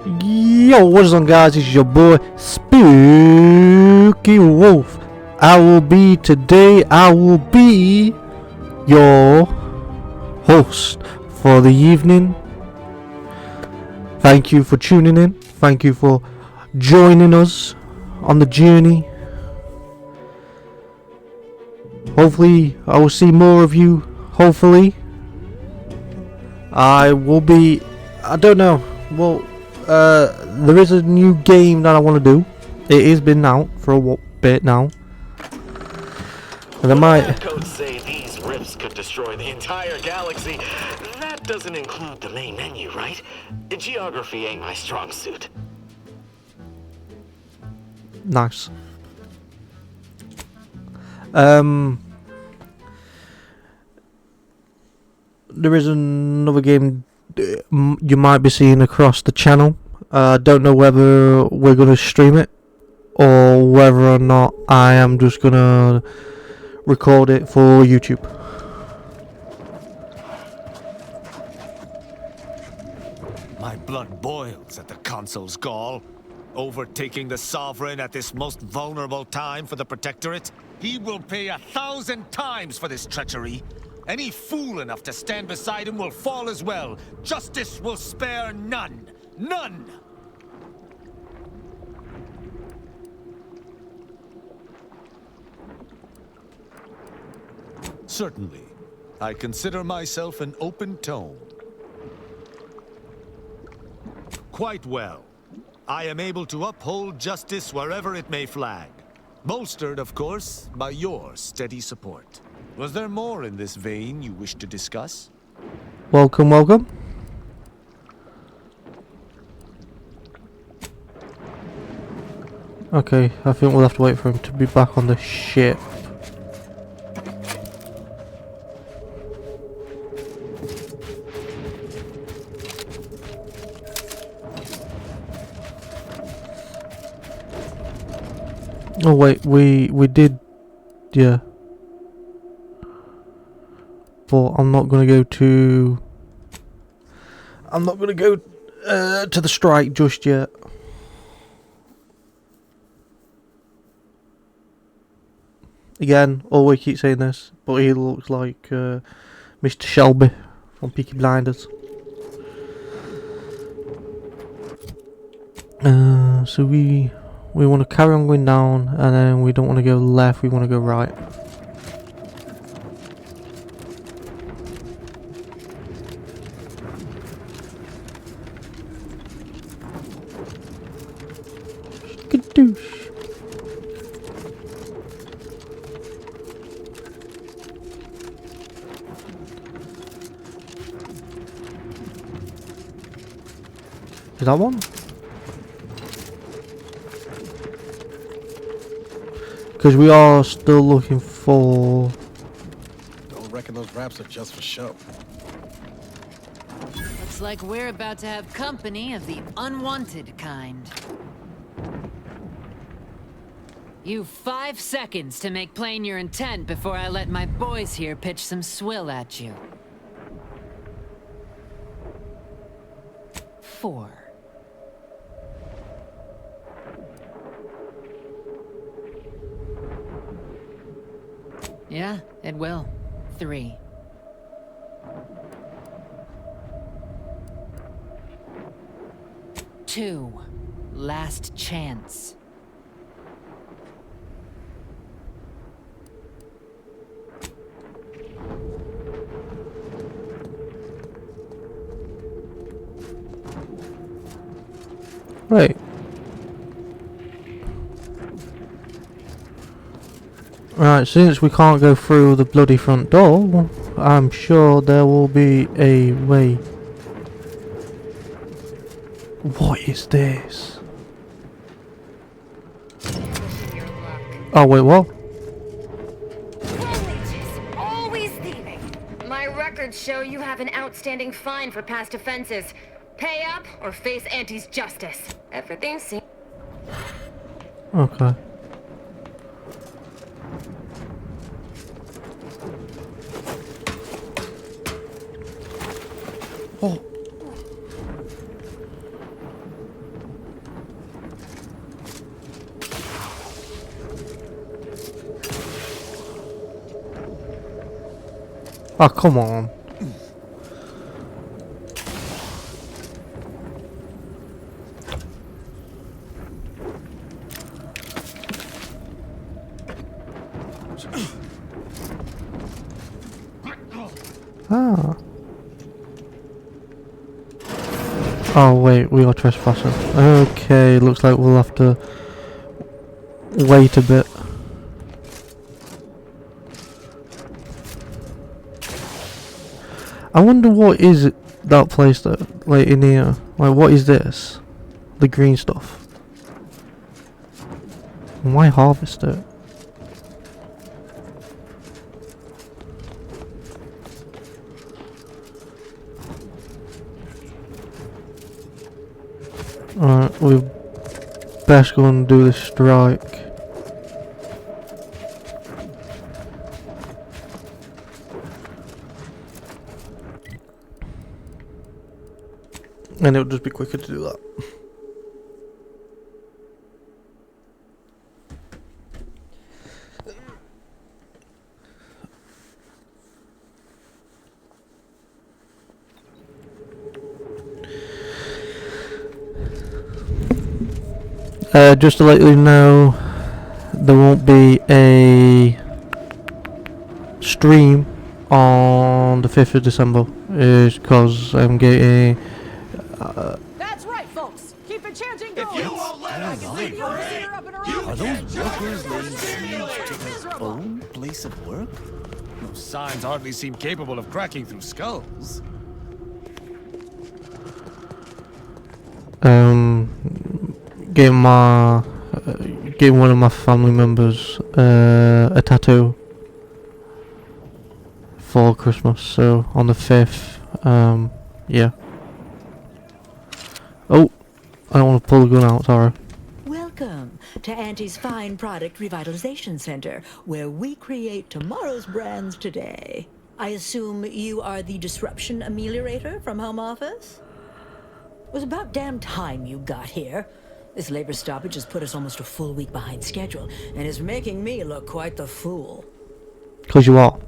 Yo, what is on, guys? It's your boy Spooky Wolf. I will be your host for the evening. Thank you for tuning in. Thank you for joining us on the journey. Hopefully, I will see more of you. Hopefully, I don't know. Well, there is a new game that I want to do. It has been out for a bit now. And I might. Codes say these rifts could destroy the entire galaxy. That doesn't include the main menu, right? Geography ain't my strong suit. Nice. There is another game you might be seeing across the channel. Don't know whether we're going to stream it or whether or not I am just going to record it for YouTube. My blood boils at the console's gall. Overtaking the Sovereign at this most vulnerable time for the Protectorate. He will pay 1,000 times for this treachery. Any fool enough to stand beside him will fall as well. Justice will spare none. None! Certainly. I consider myself an open tone. Quite well. I am able to uphold justice wherever it may flag. Bolstered, of course, by your steady support. Was there more in this vein you wish to discuss? Welcome. Okay, I think we'll have to wait for him to be back on the ship. Oh wait, we did, yeah. But I'm not gonna go to the strike just yet. Again, always keep saying this, but he looks like Mr. Shelby from Peaky Blinders. So we want to carry on going down, and then we don't want to go left, we want to go right. Skadoosh. Is that one? Because we are still looking for... Don't reckon those raps are just for show. Looks like we're about to have company of the unwanted kind. You've 5 seconds to make plain your intent before I let my boys here pitch some swill at you. 4. Yeah, it will. 3. 2. Last chance. Right. Right, since we can't go through the bloody front door, I'm sure there will be a way. What is this? Oh wait, what? Always thieving. My records show you have an outstanding fine for past offenses. Pay up or face Auntie's justice. Everything seems... Okay. Oh. Oh, come on. Ah. Oh wait, we are trespassing. Okay, looks like we'll have to wait a bit. I wonder what is that place that, like, in here. Like, what is this? The green stuff. Why harvest it? Alright, we best go and do this strike. And it would just be quicker to do that. Just to let you know, there won't be a stream on the 5th of December. Is because I'm getting. That's right, folks. Keep it chanting going. you won't let us leave, Are those workers laying siege to their own place of work? Those signs hardly seem capable of cracking through skulls. Getting one of my family members a tattoo for Christmas, so on the 5th, yeah. Oh, I don't want to pull the gun out, sorry. Welcome to Auntie's Fine Product Revitalization Center, where we create tomorrow's brands today. I assume you are the disruption ameliorator from home office? It was about damn time you got here. This labor stoppage has put us almost a full week behind schedule, and is making me look quite the fool. 'Cause you are.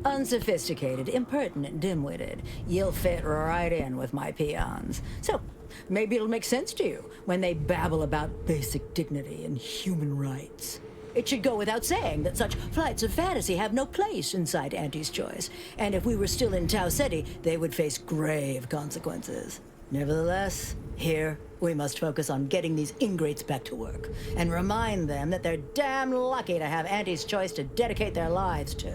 Unsophisticated, impertinent, dim-witted. You'll fit right in with my peons. So, maybe it'll make sense to you when they babble about basic dignity and human rights. It should go without saying that such flights of fantasy have no place inside Auntie's Choice, and if we were still in Tau Ceti, they would face grave consequences. Nevertheless, here, we must focus on getting these ingrates back to work, and remind them that they're damn lucky to have Auntie's Choice to dedicate their lives to.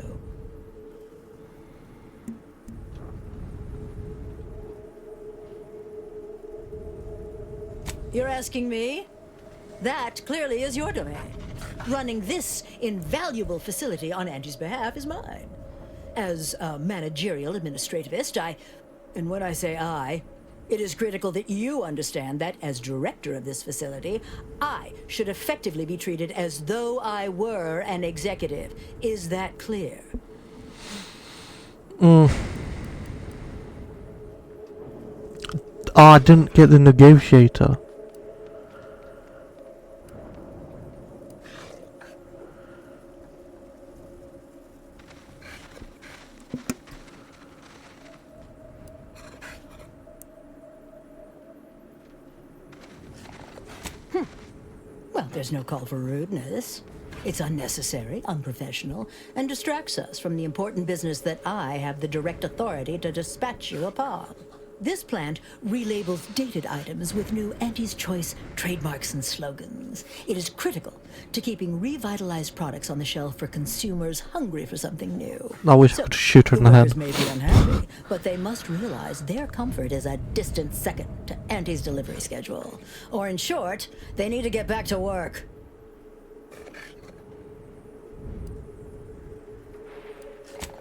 You're asking me? That clearly is your domain. Running this invaluable facility on Auntie's behalf is mine. As a managerial administrativist, and when I say I, it is critical that you understand that as director of this facility, I should effectively be treated as though I were an executive. Is that clear? Oh, I didn't get the negotiator. Well, there's no call for rudeness. It's unnecessary, unprofessional, and distracts us from the important business that I have the direct authority to dispatch you upon. This plant relabels dated items with new Auntie's Choice trademarks and slogans. It is critical to keeping revitalized products on the shelf for consumers hungry for something new. I wish I could shoot her in the workers head. may be unhappy, but they must realize their comfort is a distant second to Auntie's delivery schedule. Or in short, they need to get back to work.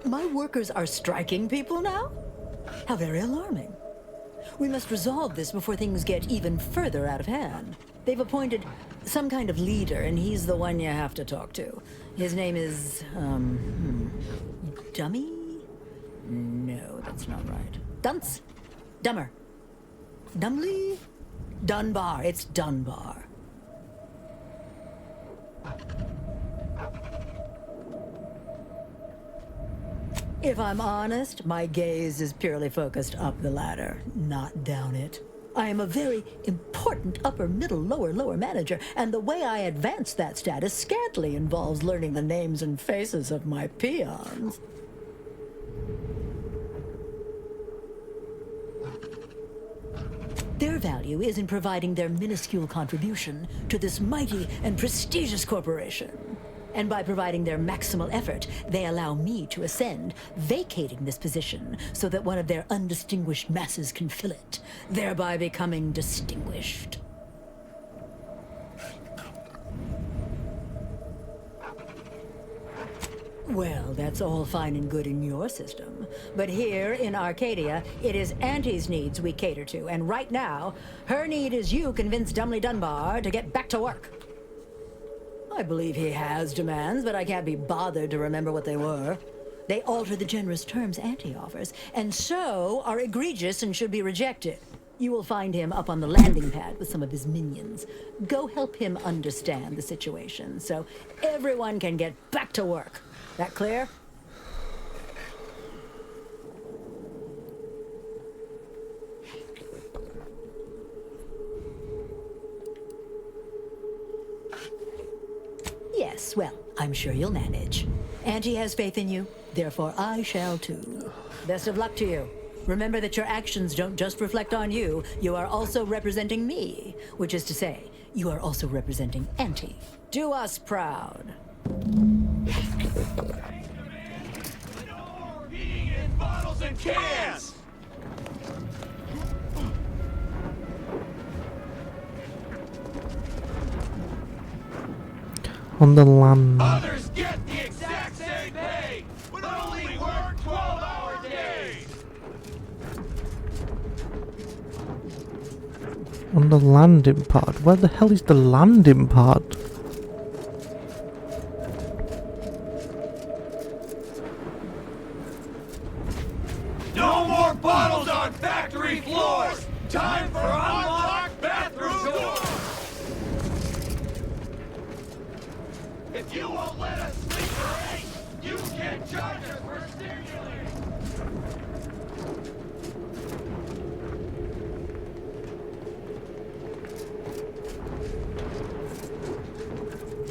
My workers are striking people now? How very alarming. We must resolve this before things get even further out of hand. They've appointed some kind of leader, and he's the one you have to talk to. His name is, Dummy? No, that's not right. Dunce? Dummer? Dumbly? Dunbar. It's Dunbar. If I'm honest, my gaze is purely focused up the ladder, not down it. I am a very important upper, middle, lower manager, and the way I advance that status scantily involves learning the names and faces of my peons. Their value is in providing their minuscule contribution to this mighty and prestigious corporation. And by providing their maximal effort, they allow me to ascend, vacating this position so that one of their undistinguished masses can fill it, thereby becoming distinguished. Well, that's all fine and good in your system. But here in Arcadia, it is Auntie's needs we cater to, and right now, her need is you convince Dumley Dunbar to get back to work. I believe he has demands, but I can't be bothered to remember what they were. They alter the generous terms Auntie offers, and so are egregious and should be rejected. You will find him up on the landing pad with some of his minions. Go help him understand the situation, so everyone can get back to work. That clear? Yes, well, I'm sure you'll manage. Auntie has faith in you, therefore I shall too. Best of luck to you. Remember that your actions don't just reflect on you, you are also representing me. Which is to say, you are also representing Auntie. Do us proud. Bottles and cans! On the land. Others get the exact same pay, but only work 12-hour days! On the landing pod? Where the hell is the landing pod? No more bottles on factory floors! Time for unlocked bathroom doors! If you won't let us sleep for 8, you can charge us for stimulating!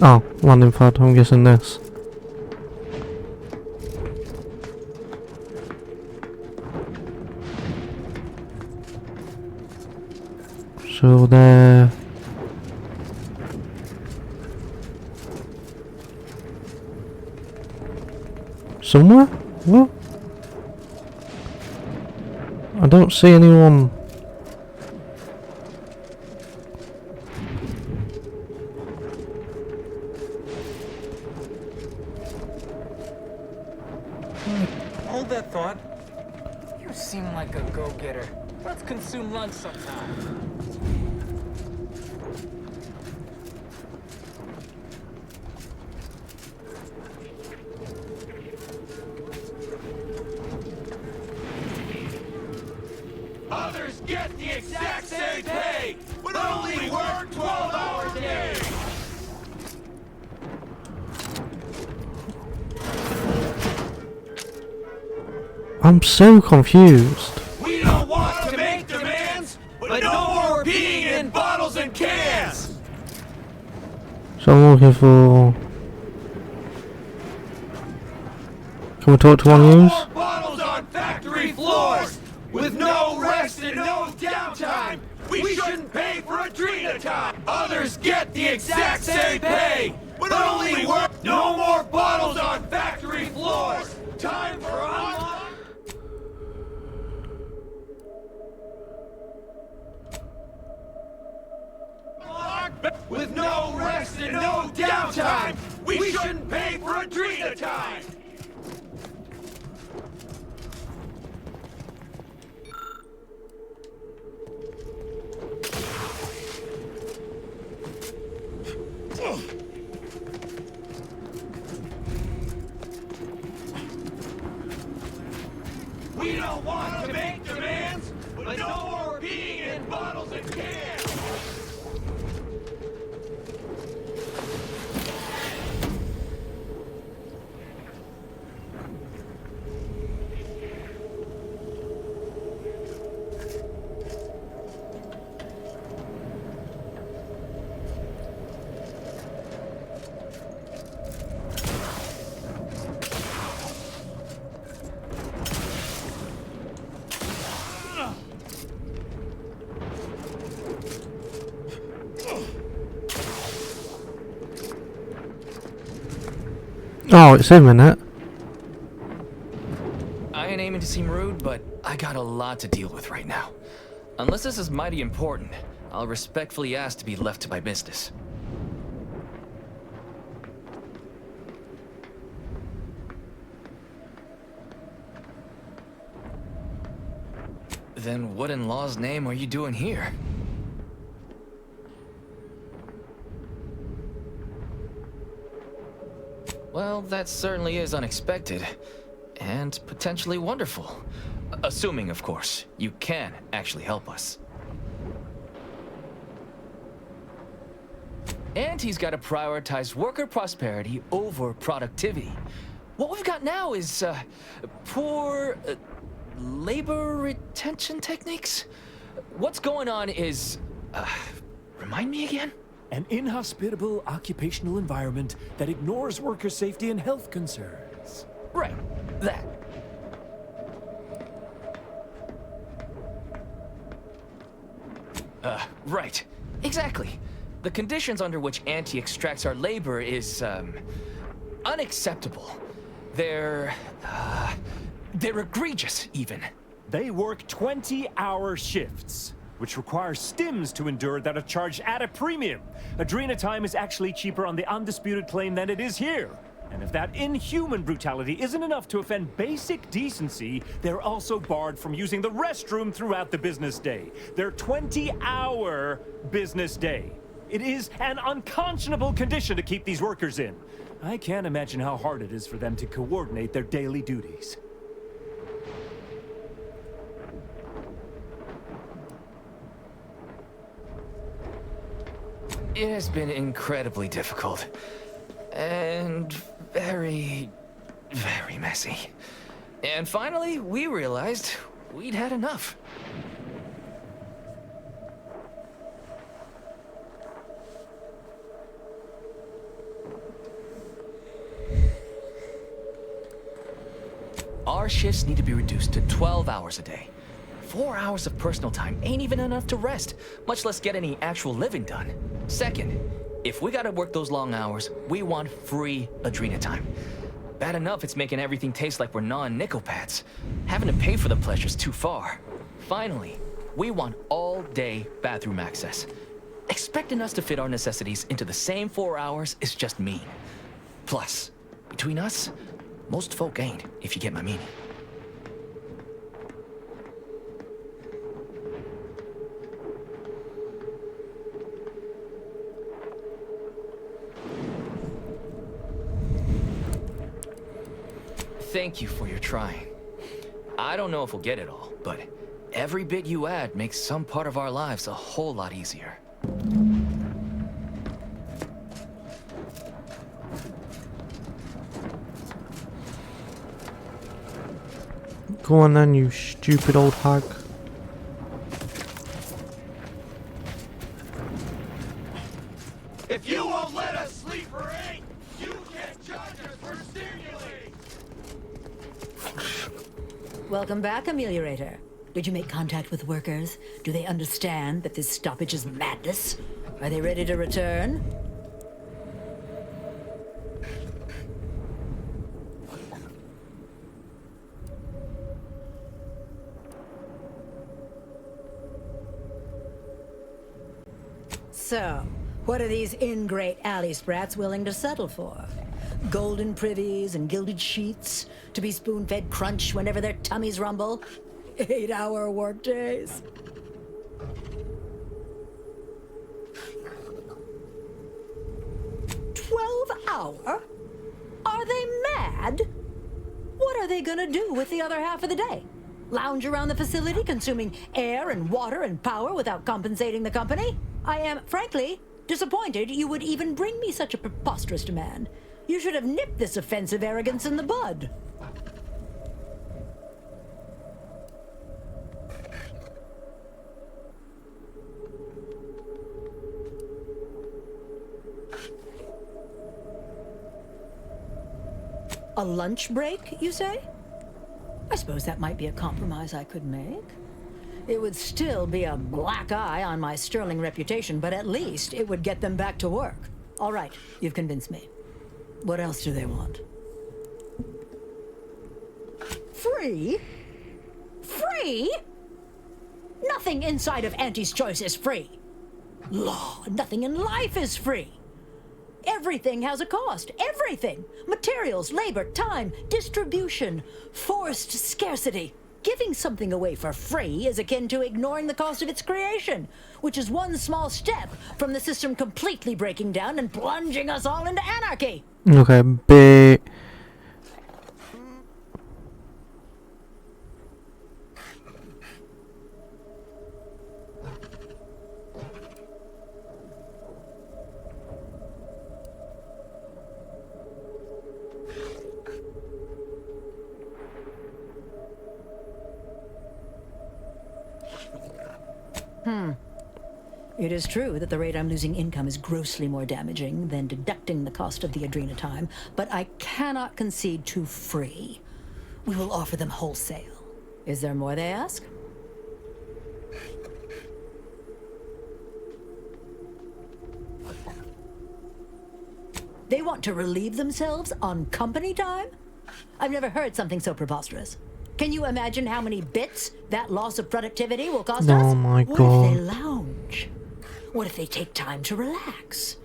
Oh, landing pod. I'm guessing this. So there. Somewhere? What? I don't see anyone. Hold that thought. You seem like a go-getter. Let's consume lunch sometime. Others get the exact same pay, but only work 12-hour days! I'm so confused. We don't want to make demands, but no more peeing in bottles and cans! So I'm looking for. Can we talk to one of No yous? more bottles on factory floors! With no rest and no downtime! We shouldn't pay for a drink at a time! Others get the exact same pay, but only work! No more bottles on factory floors! Time for unlock! With no rest and no downtime! We shouldn't pay for a drink at a time! We don't want to make demands, but no more peeing in bottles and cans! Oh, it's him, innit? I ain't aiming to seem rude, but I got a lot to deal with right now. Unless this is mighty important, I'll respectfully ask to be left to my business. Then what in law's name are you doing here? Well, that certainly is unexpected. And potentially wonderful. Assuming, of course, you can actually help us. And he's got to prioritize worker prosperity over productivity. What we've got now is, poor, labor retention techniques? What's going on is, remind me again? An inhospitable occupational environment that ignores worker safety and health concerns. Right, that. Right. Exactly. The conditions under which Auntie extracts our labor is, unacceptable. They're egregious, even. They work 20-hour shifts, which require stims to endure that are charged at a premium. Adrena time is actually cheaper on the undisputed claim than it is here. And if that inhuman brutality isn't enough to offend basic decency, they're also barred from using the restroom throughout the business day. Their 20-hour business day. It is an unconscionable condition to keep these workers in. I can't imagine how hard it is for them to coordinate their daily duties. It has been incredibly difficult. And very, very messy. And finally, we realized we'd had enough. Our shifts need to be reduced to 12 hours a day. 4 hours of personal time ain't even enough to rest, much less get any actual living done. Second, if we gotta work those long hours, we want free Adrena time. Bad enough it's making everything taste like we're gnawing nickel pads. Having to pay for the pleasure's too far. Finally, we want all-day bathroom access. Expecting us to fit our necessities into the same 4 hours is just mean. Plus, between us, most folk ain't, if you get my meaning. Thank you for your trying. I don't know if we'll get it all, but every bit you add makes some part of our lives a whole lot easier. Go on then, you stupid old hag. If you won't let us sleep or eat, you can't judge us for stimulating! Welcome back, Ameliorator. Did you make contact with workers? Do they understand that this stoppage is madness? Are they ready to return? So, what are these ingrate alley sprats willing to settle for? Golden privies and gilded sheets to be spoon-fed crunch whenever their tummies rumble? 8-hour workdays? $12-hour? Are they mad? What are they gonna do with the other half of the day? Lounge around the facility consuming air and water and power without compensating the company? I am, frankly, disappointed you would even bring me such a preposterous demand. You should have nipped this offensive arrogance in the bud. A lunch break, you say? I suppose that might be a compromise I could make. It would still be a black eye on my sterling reputation, but at least it would get them back to work. All right, you've convinced me. What else do they want? Free? Free? Nothing inside of Auntie's Choice is free. Law, nothing in life is free. Everything has a cost. Everything. Materials, labor, time, distribution, forced scarcity. Giving something away for free is akin to ignoring the cost of its creation, which is one small step from the system completely breaking down and plunging us all into anarchy. Okay, bit. It is true that the rate I'm losing income is grossly more damaging than deducting the cost of the Adrena time, but I cannot concede to free. We will offer them wholesale. Is there more, they ask? They want to relieve themselves on company time? I've never heard something so preposterous. Can you imagine how many bits that loss of productivity will cost us? Oh my What god. if they lounge? What if they take time to relax?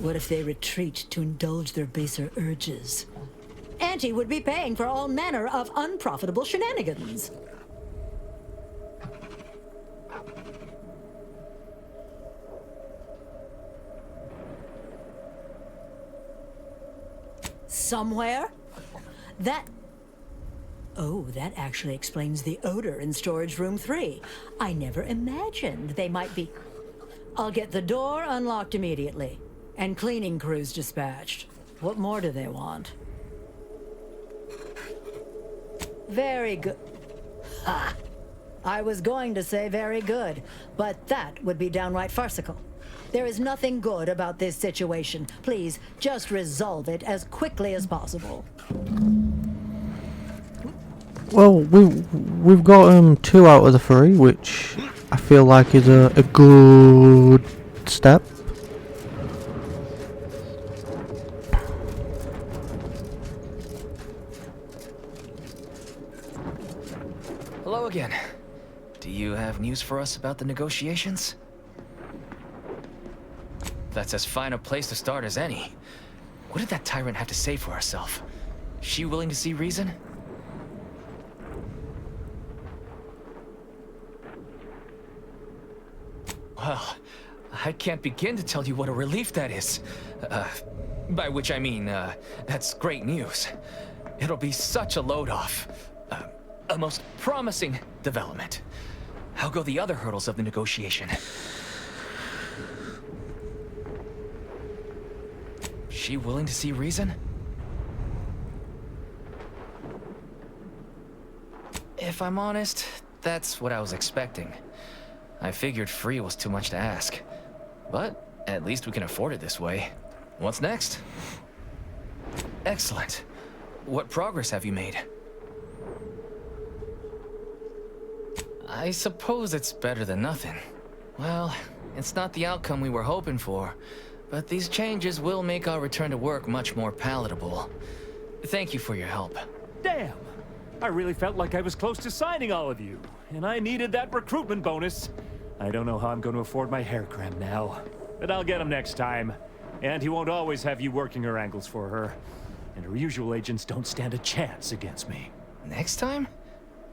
What if they retreat to indulge their baser urges? Auntie would be paying for all manner of unprofitable shenanigans. Somewhere? Oh, that actually explains the odor in storage room 3. I never imagined they might be... I'll get the door unlocked immediately, and cleaning crews dispatched. What more do they want? Very good. Ha! I was going to say very good, but that would be downright farcical. There is nothing good about this situation. Please, just resolve it as quickly as possible. Well, we've got 2 out of the 3, which I feel like is a good step. Hello again. Do you have news for us about the negotiations? That's as fine a place to start as any. What did that tyrant have to say for herself? Is she willing to see reason? Well, I can't begin to tell you what a relief that is. By which I mean, that's great news. It'll be such a load off. A most promising development. How go the other hurdles of the negotiation? She willing to see reason? If I'm honest, that's what I was expecting. I figured free was too much to ask. But at least we can afford it this way. What's next? Excellent. What progress have you made? I suppose it's better than nothing. Well, it's not the outcome we were hoping for, but these changes will make our return to work much more palatable. Thank you for your help. Damn! I really felt like I was close to signing all of you, and I needed that recruitment bonus. I don't know how I'm going to afford my hair cram now, but I'll get him next time. And he won't always have you working her angles for her. And her usual agents don't stand a chance against me. Next time?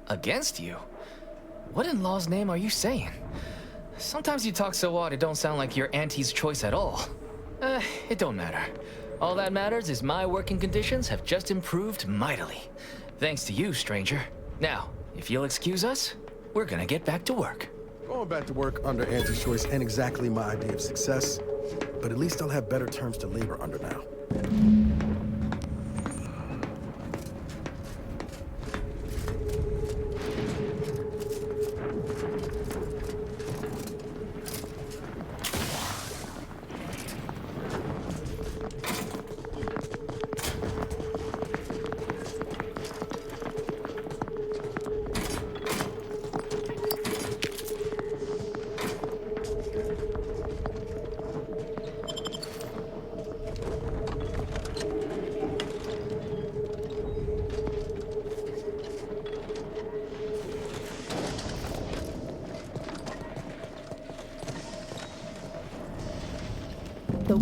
Against you? What in law's name are you saying? Sometimes you talk so odd it don't sound like your auntie's choice at all. It don't matter. All that matters is my working conditions have just improved mightily. Thanks to you, stranger. Now, if you'll excuse us, we're gonna get back to work. Going back to work under Auntie's Choice ain't exactly my idea of success, but at least I'll have better terms to labor under now.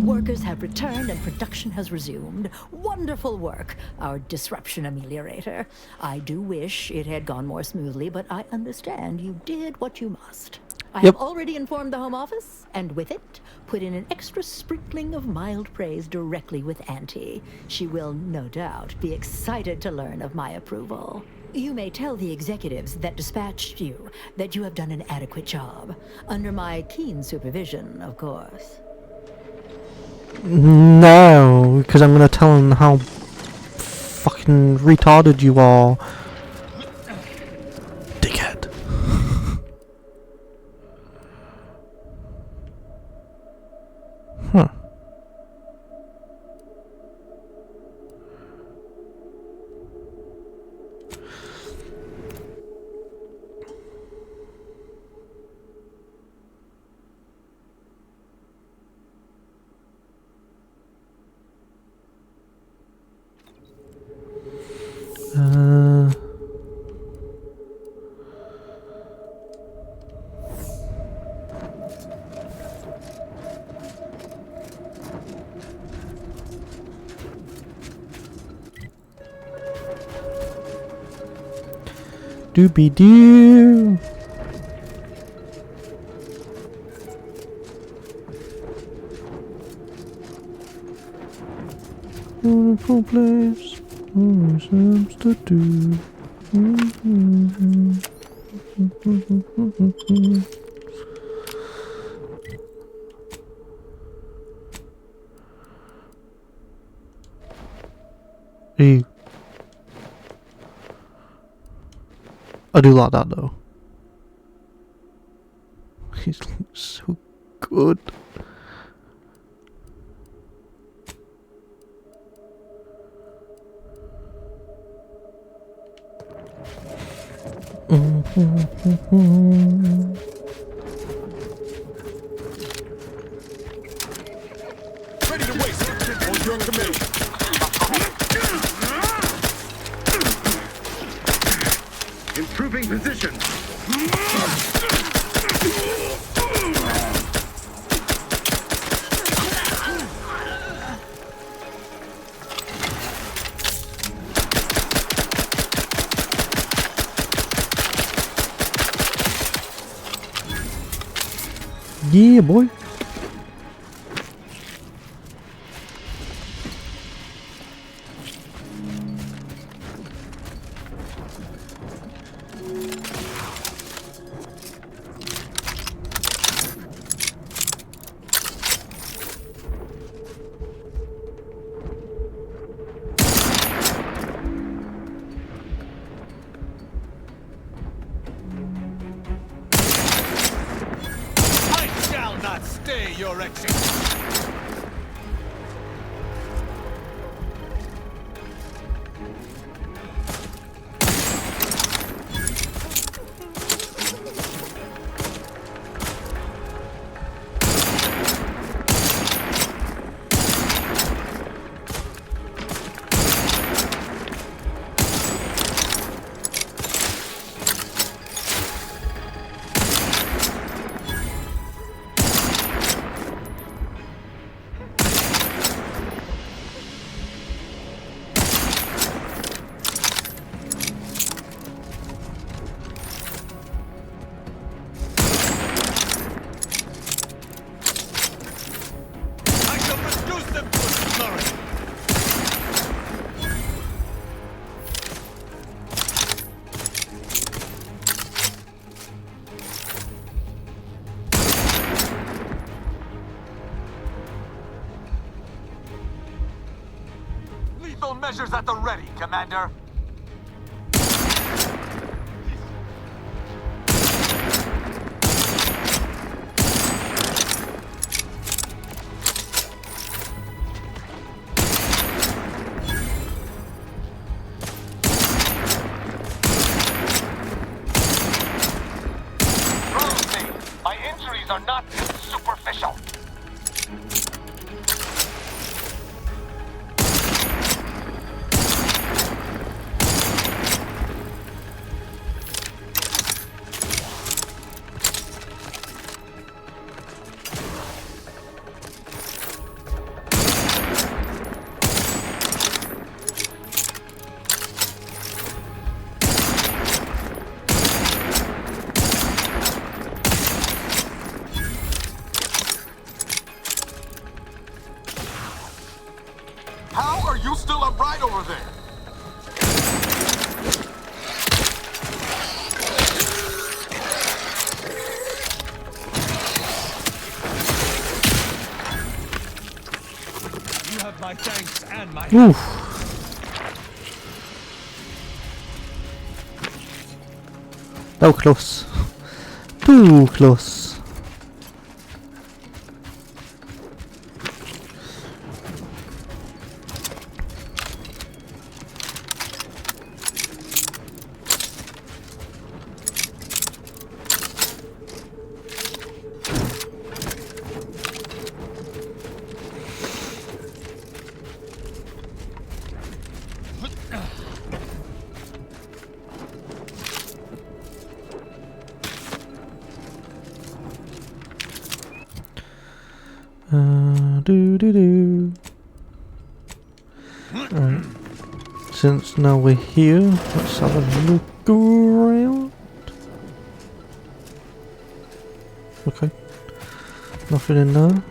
workers have returned and production has resumed. Wonderful work, our disruption ameliorator. I do wish it had gone more smoothly, but I understand you did what you must. I have already informed the Home Office, and with it, put in an extra sprinkling of mild praise directly with Auntie. She will, no doubt, be excited to learn of my approval. You may tell the executives that dispatched you that you have done an adequate job. Under my keen supervision, of course. No, because I'm gonna tell them how fucking retarded you are. Dickhead. Huh. Doobie doo. Wonderful place. Always seems to do. Hey. I do like that though. He's so good. Ready to waste. On your command. Improving position. Yeah, boy. Stay your exit. Measures at the ready, Commander. Trust me, my injuries are not superficial. How are you still upright over there? You have my thanks and my Oof. That was close. Too close. Do. Alright. Since now we're here, let's have a look around. Okay. Nothing in there.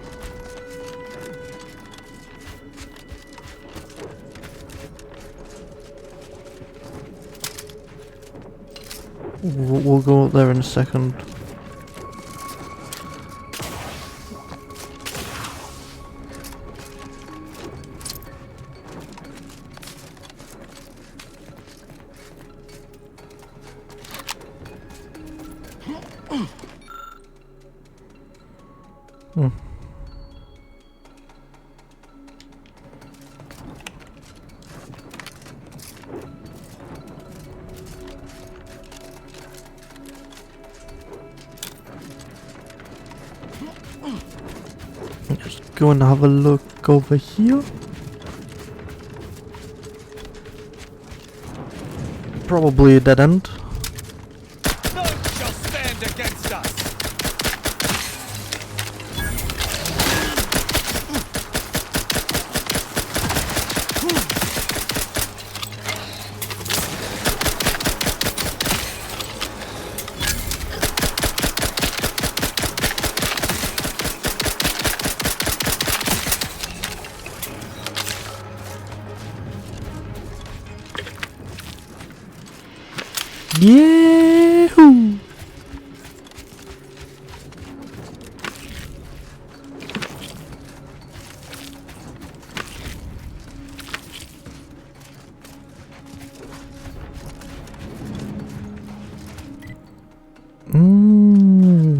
We'll go up there in a second. Just go and have a look over here. Probably a dead end. None shall stand against us. Yahoo!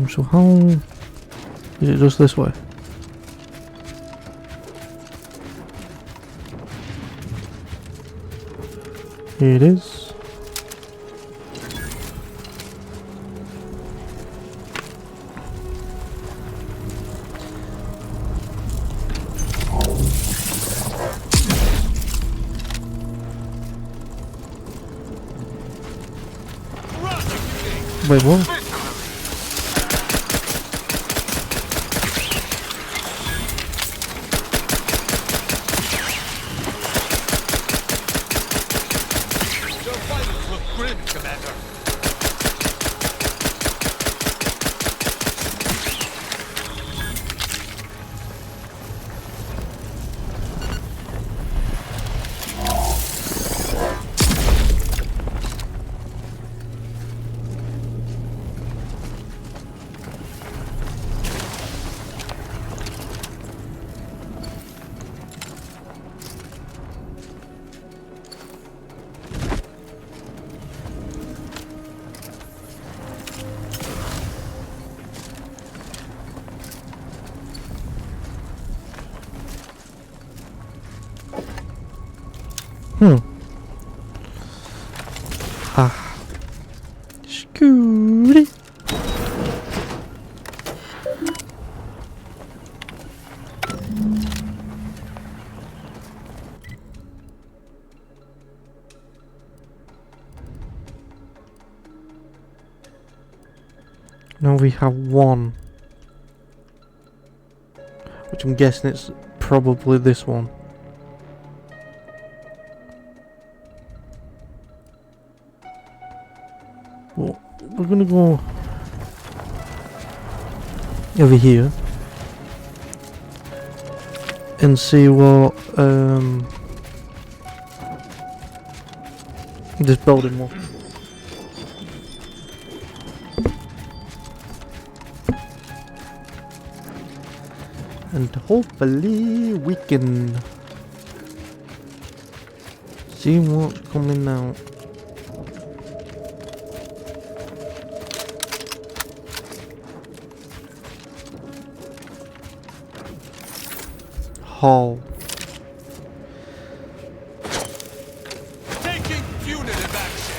So how is it just this way? Here it is. Wait, what? Your vitals look grim, Commander. Ah. Scooty. Now we have one, which I'm guessing it's probably this one. Well, we're gonna go over here. and see what this building was. And hopefully we can see what's coming out. Hall. Taking punitive action.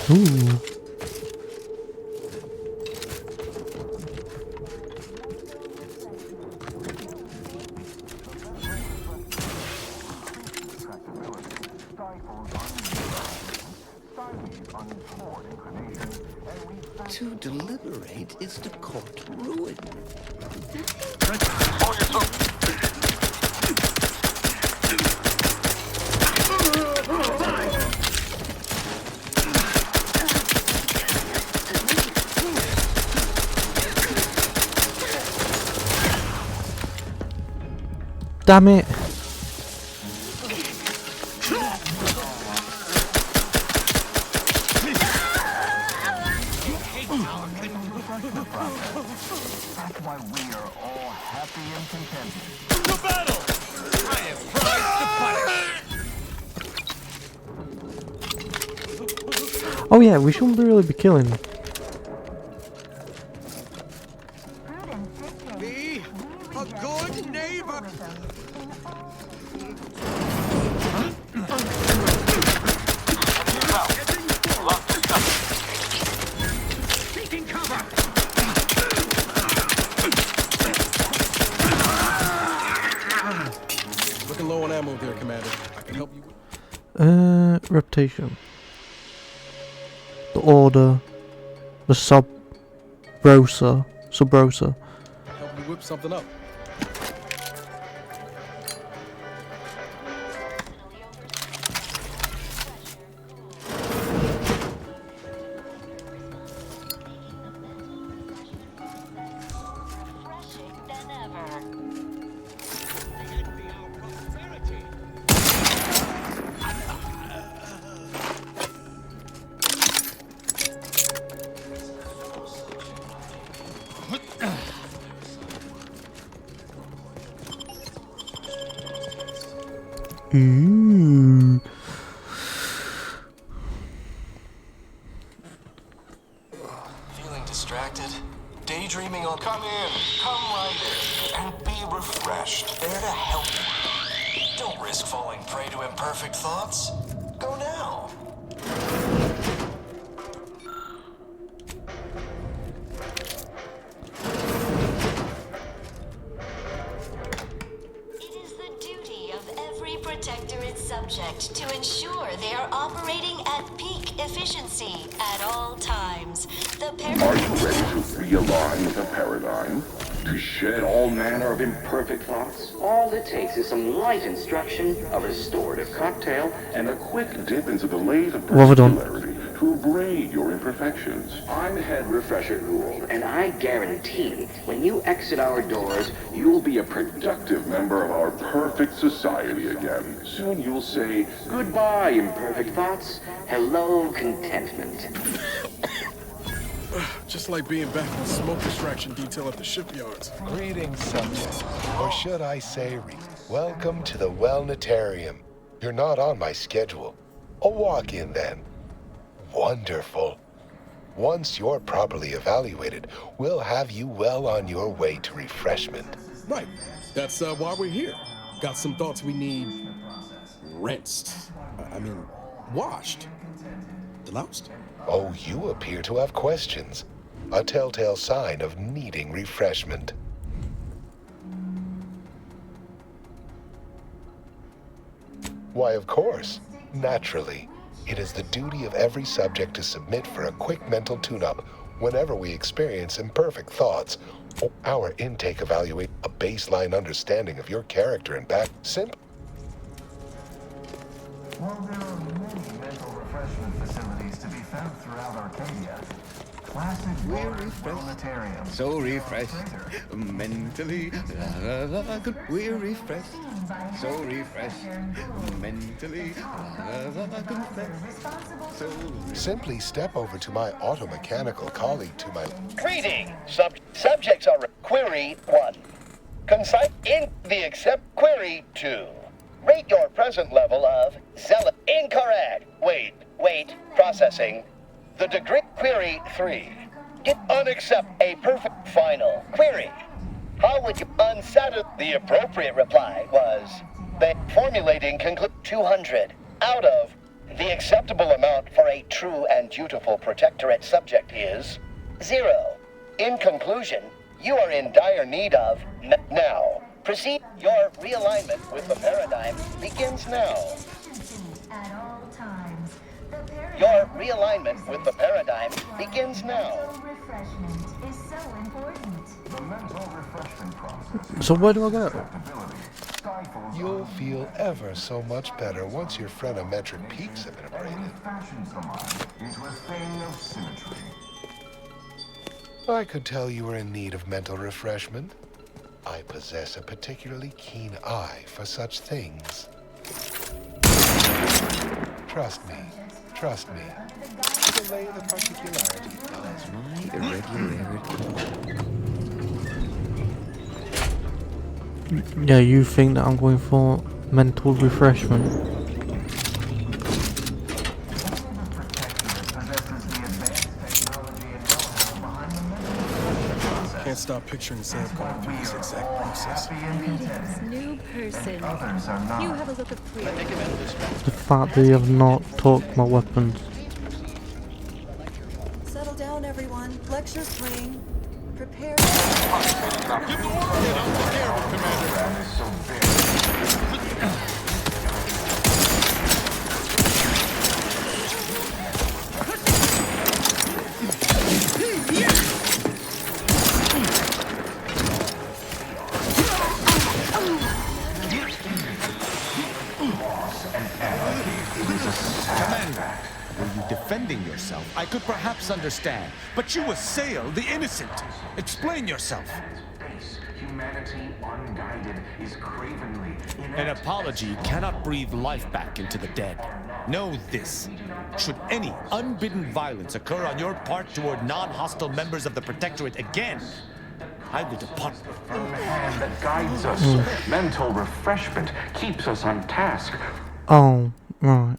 Ooh. To deliberate is to court ruin. Damn it. That's why we are all happy and contented. To battle! I am prized to punish. Oh yeah, we shouldn't really be killing. Be a good neighbor. Taking cover. Looking low on ammo there, Commander. I can help you with... Reputation. The Order. The Sub-Rosa. Help you whip something up. Ooh. Feeling distracted? Daydreaming on... Come in, come right in, and be refreshed. There to help you. Don't risk falling prey to imperfect thoughts. Go now. Subject to ensure they are operating at peak efficiency at all times. Are you ready to realign the paradigm? To shed all manner of imperfect thoughts? All it takes is some light instruction, a restorative cocktail, and a quick dip into the lathe of particularity to abrade your imperfections. I'm Head Refresher Gould, and I guarantee when you exit our doors, you'll be a productive member of our perfect society again. Soon you'll say, goodbye, imperfect thoughts. Hello, contentment. Just like being back on smoke extraction detail at the shipyards. Greetings, subject. Or should I say, welcome to the Wellnetarium. You're not on my schedule. A walk-in then. Wonderful. Once you're properly evaluated, we'll have you well on your way to refreshment. Right. That's why we're here. Got some thoughts we need rinsed. I mean, washed. Deloused? Oh, you appear to have questions. A telltale sign of needing refreshment. Why, of course. Naturally. It is the duty of every subject to submit for a quick mental tune-up whenever we experience imperfect thoughts. Our intake evaluates a baseline understanding of your character and back. Simple. While there are many mental refreshment facilities to be found throughout Arcadia, classic We're refreshed, so refreshed, mentally, we're refreshed, so refreshed, mentally, so Simply step over to my automechanical colleague to my... Greeting! Subjects are query 1. Concise in the accept query 2. Rate your present level of zealot. Incorrect. Wait. Processing. The degree query 3. It unaccept a perfect final query. How would you unsatisfy? The appropriate reply was formulating conclude 200 out of the acceptable amount for a true and dutiful protectorate subject is 0. In conclusion, you are in dire need of now. Proceed. Your realignment with the paradigm begins now. Your realignment with the paradigm begins now. So where do I go? You'll feel ever so much better once your phrenometric peaks have been abraded. I could tell you were in need of mental refreshment. I possess a particularly keen eye for such things. Trust me. Delay the particularity as my irregularity. Yeah, you think that I'm going for mental refreshment? Can't stop picturing Sam going through this exact process. Greetings, new person. You have a look of freedom. The fact that you have not talked my weapons. Settle down, everyone. Lecture's playing. Prepare. Commander, were you defending yourself? I could perhaps understand, but you assail the innocent. Explain yourself. Humanity unguided is cravenly An apology cannot breathe life back into the dead. Know this. Should any unbidden violence occur on your part toward non-hostile members of the Protectorate again, I will depart. From the hand that guides us. Mental refreshment keeps us on task. Oh, right.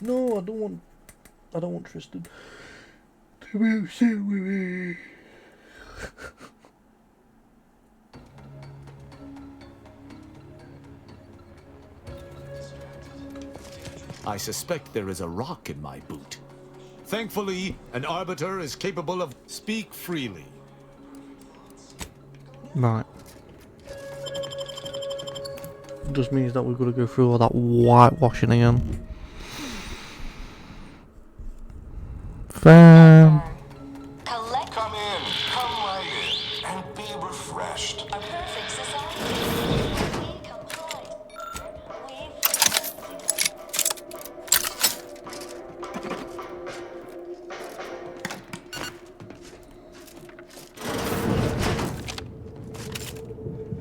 No, I don't want Tristan to be upset with me. I suspect there is a rock in my boot. Thankfully, an arbiter is capable of speak freely. Right. Just means that we've got to go through all that whitewashing again. Fam. Come in, come right in, and be refreshed. A perfect society. We comply.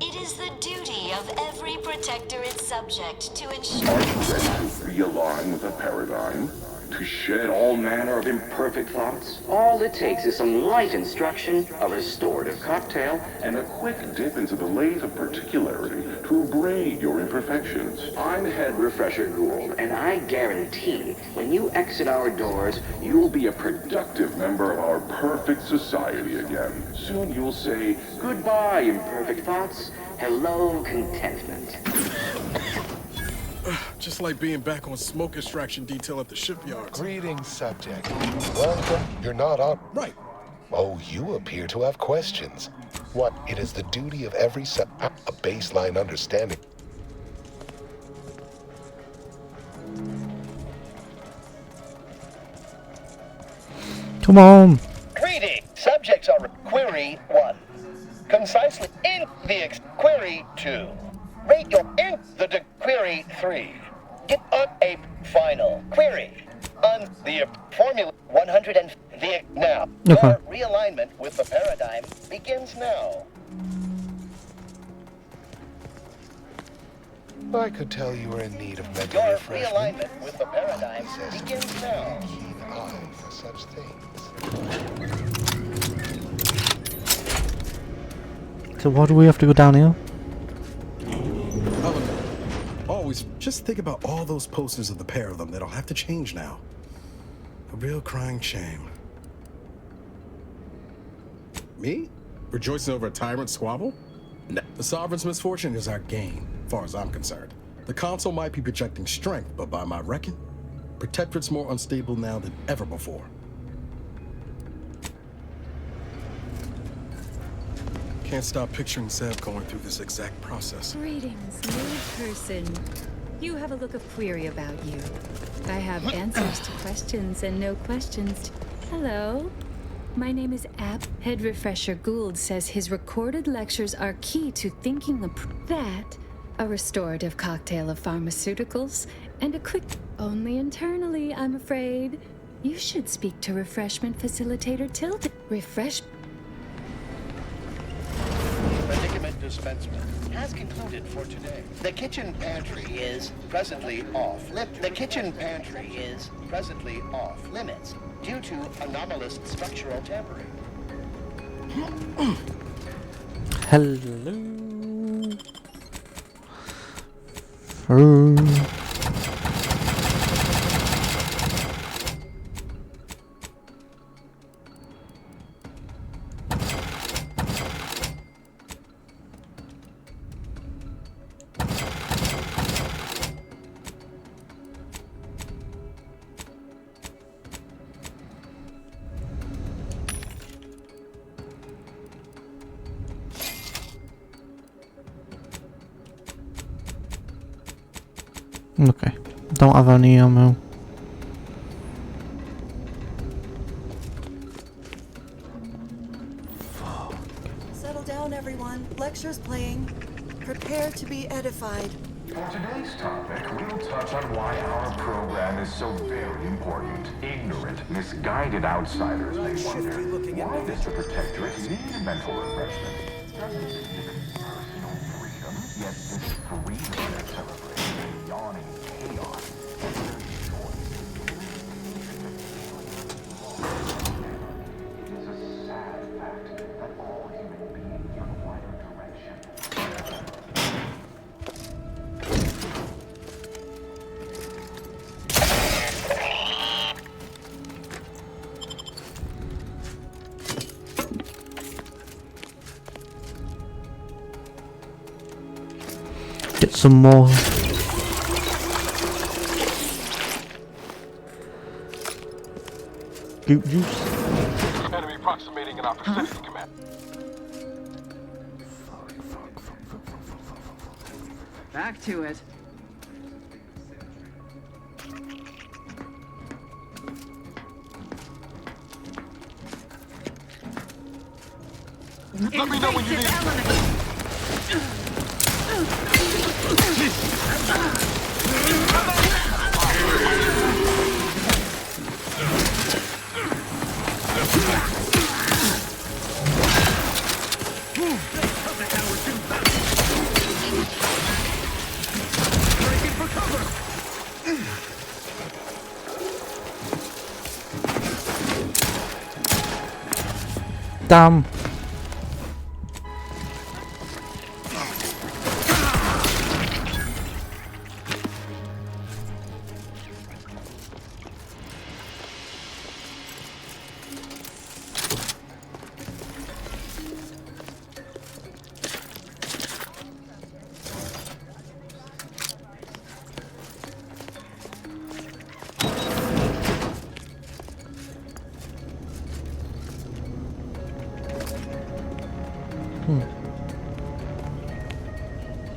It is the duty of every Protectorate subject to ensure... Are you ready to realign with the paradigm? To to shed all manner of imperfect thoughts? All it takes is some light instruction, a restorative cocktail, and a quick dip into the lake of particularity to abrade your imperfections. I'm Head Refresher Gould, and I guarantee when you exit our doors, you'll be a productive member of our perfect society again. Soon you'll say, goodbye, imperfect thoughts. Hello, contentment. Just like being back on smoke extraction detail at the shipyard. Greetings, subject. Welcome. You're not on. Right. Oh, you appear to have questions. What? It is the duty of every a baseline understanding. Come on. Greetings. Subjects are query 1. Concisely in the query 2. Rate your in the query 3. Get on a final query on the formula 100 and the now. Okay. Your realignment with the paradigm begins now. I could tell you were in need of mental Your refreshment. realignment with the paradigm begins now. Keen eye for such things. So why do we have to go down here? Always just think about all those posters of the pair of them that'll have to change now. A real crying shame. Me? Rejoicing over a tyrant squabble? No. The Sovereign's misfortune is our gain, as far as I'm concerned. The Council might be projecting strength, but by my reckon, Protectorate's more unstable now than ever before. Can't stop picturing Zeb going through this exact process. Greetings, new person. You have a look of query about you. I have answers to questions and no questions. Hello. My name is App. Head Refresher Gould says his recorded lectures are key to thinking that, a restorative cocktail of pharmaceuticals, and a quick... Only internally, I'm afraid. You should speak to Refreshment Facilitator Tilda. Predicament dispensement has concluded for today. The kitchen pantry is presently off limits due to anomalous structural tampering. Hello. Okay, don't have any ammo. Settle down, everyone. Lecture's playing. Prepare to be edified. For today's topic, we'll touch on why our program is so very important. Ignorant, misguided outsiders may wonder, why does the Protectorate need mental refreshment? Doesn't it give it personal freedom? Yet this freedom is celebrated in yawning chaos. And their choice it is a sad fact that all human beings require direction. Get some more. Goop juice. Enemy approximating in our vicinity, command. Back to it. Let me know when you need. Damn.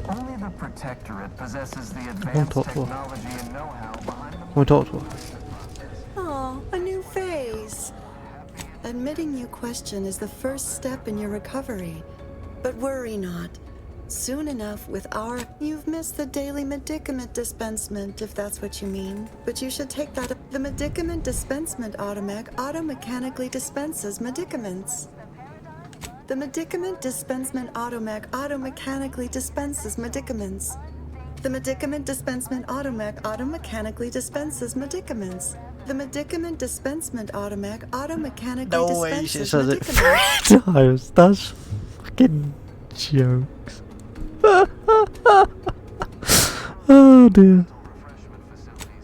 Only the Protectorate possesses the I want advanced to talk to her. technology and know-how behind I want to talk to her. Oh, a new phase. Admitting you question is the first step in your recovery. But worry not. Soon enough with our... You've missed the daily medicament dispensement, if that's what you mean. But you should take that... The medicament dispensement automac auto-mechanically dispenses medicaments. The medicament dispensement automac auto-mechanically dispenses medicaments. The medicament dispensement automac auto-mechanically dispenses medicaments. The medicament dispensement automac auto-mechanically No way she dispenses says it medicaments. 3 times. That's fucking jokes. Oh dear.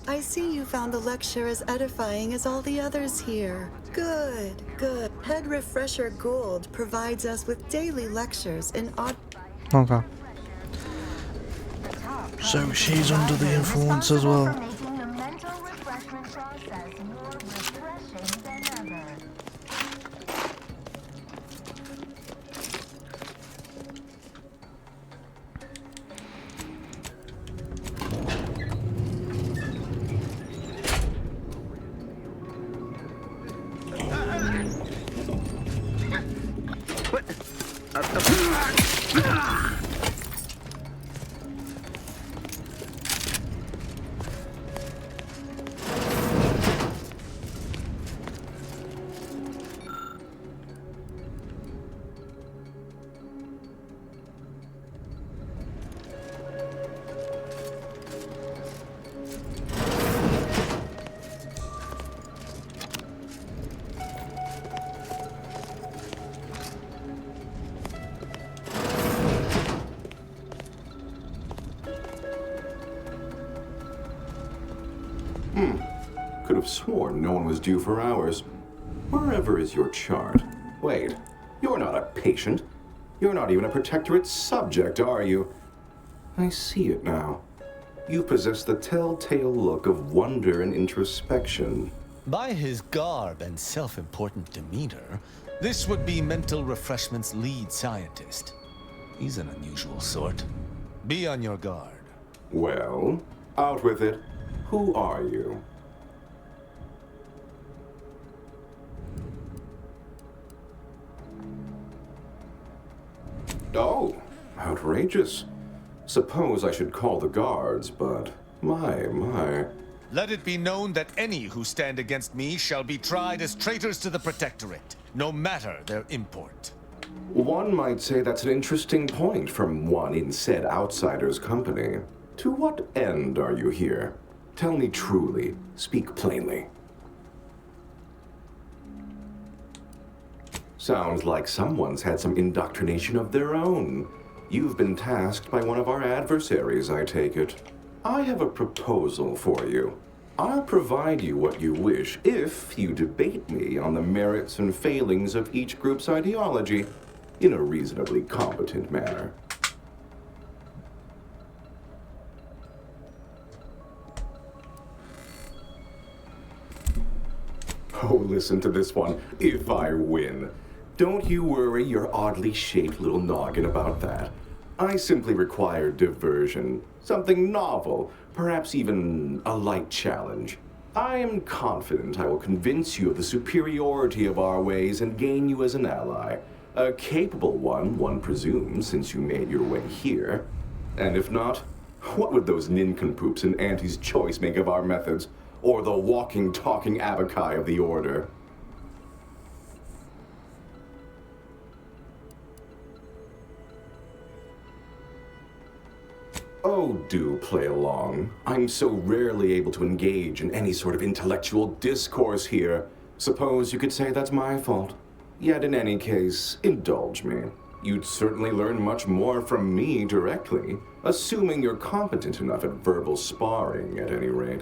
I see you found the lecture as edifying as all the others here. Good, good. Head Refresher Gould provides us with daily lectures in odd... Okay. So she's under the influence as well. Could have sworn no one was due for hours. Wherever is your chart? Wait, you're not a patient. You're not even a Protectorate subject, are you? I see it now. You possess the telltale look of wonder and introspection. By his garb and self-important demeanor, this would be Mental Refreshment's lead scientist. He's an unusual sort. Be on your guard. Well, out with it. Who are you? Oh, outrageous. Suppose I should call the guards, but my. Let it be known that any who stand against me shall be tried as traitors to the Protectorate, no matter their import. One might say that's an interesting point from one in said outsider's company. To what end are you here? Tell me truly. Speak plainly. Sounds like someone's had some indoctrination of their own. You've been tasked by one of our adversaries, I take it. I have a proposal for you. I'll provide you what you wish if you debate me on the merits and failings of each group's ideology in a reasonably competent manner. Oh, listen to this one. If I win. Don't you worry your oddly shaped little noggin about that. I simply require diversion. Something novel. Perhaps even a light challenge. I am confident I will convince you of the superiority of our ways and gain you as an ally. A capable one presumes, since you made your way here. And if not, what would those nincompoops in Auntie's Choice make of our methods? Or the walking, talking abakai of the Order? Oh, do play along. I'm so rarely able to engage in any sort of intellectual discourse here. Suppose you could say that's my fault. Yet in any case, indulge me. You'd certainly learn much more from me directly, assuming you're competent enough at verbal sparring, at any rate.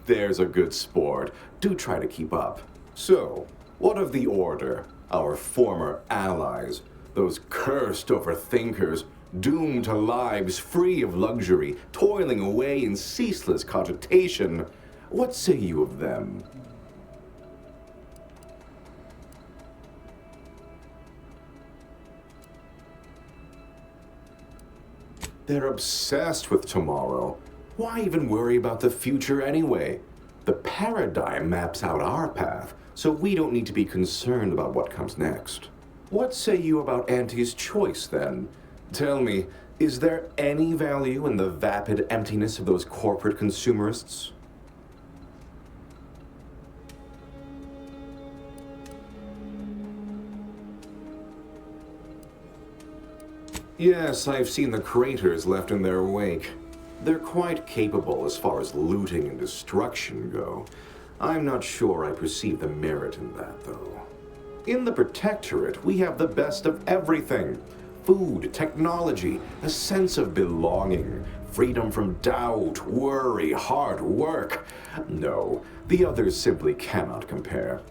There's a good sport. Do try to keep up. So, what of the Order, our former allies, those cursed overthinkers, doomed to lives free of luxury, toiling away in ceaseless cogitation? What say you of them? They're obsessed with tomorrow. Why even worry about the future anyway? The paradigm maps out our path, so we don't need to be concerned about what comes next. What say you about Auntie's choice, then? Tell me, is there any value in the vapid emptiness of those corporate consumerists? Yes, I've seen the craters left in their wake. They're quite capable as far as looting and destruction go. I'm not sure I perceive the merit in that, though. In the Protectorate, we have the best of everything. Food, technology, a sense of belonging, freedom from doubt, worry, hard work. No, the others simply cannot compare.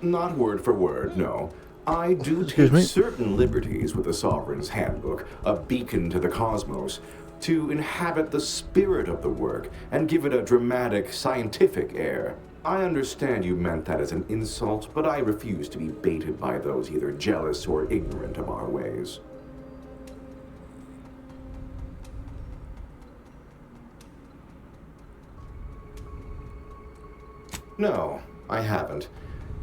Not word for word, no. I do take certain liberties with the Sovereign's Handbook, a beacon to the cosmos, to inhabit the spirit of the work and give it a dramatic, scientific air. I understand you meant that as an insult, but I refuse to be baited by those either jealous or ignorant of our ways. No, I haven't.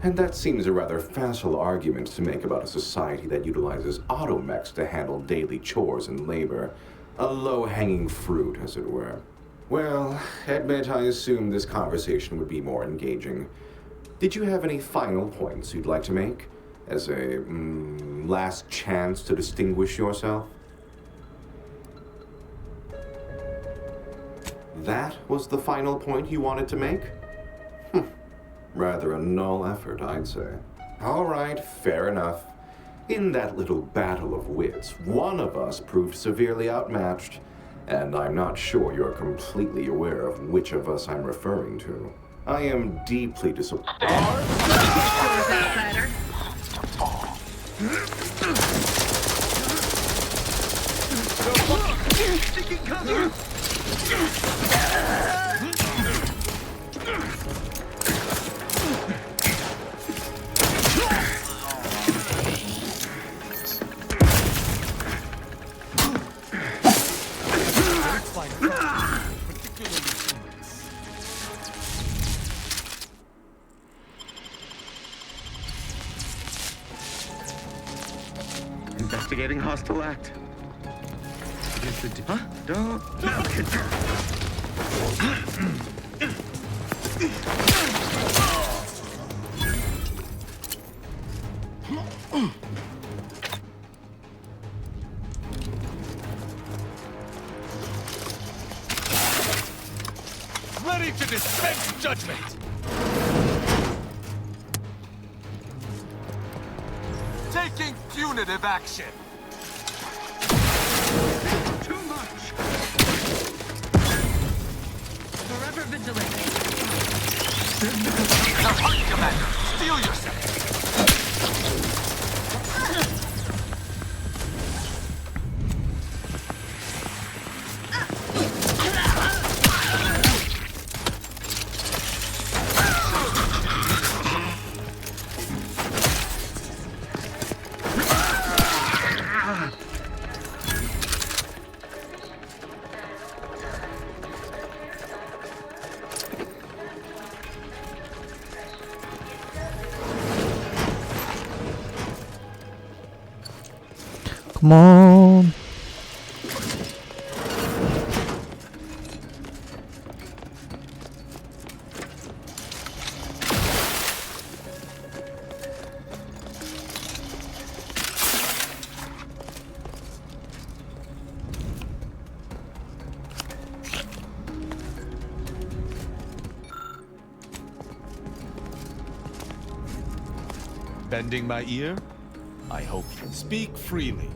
And that seems a rather facile argument to make about a society that utilizes automechs to handle daily chores and labor. A low-hanging fruit, as it were. Well, admit I assumed this conversation would be more engaging. Did you have any final points you'd like to make? As a, last chance to distinguish yourself? That was the final point you wanted to make? Rather a null effort, I'd say. All right, fair enough. In that little battle of wits, one of us proved severely outmatched, and I'm not sure you're completely aware of which of us I'm referring to. I am deeply disappointed. Investigating hostile act. Huh? Don't. Ready to dispense judgment! Taking punitive action! Too much! Forever vigilant. Now hurry, Commander! Steel yourself! Come on. bending my ear? I hope you speak freely.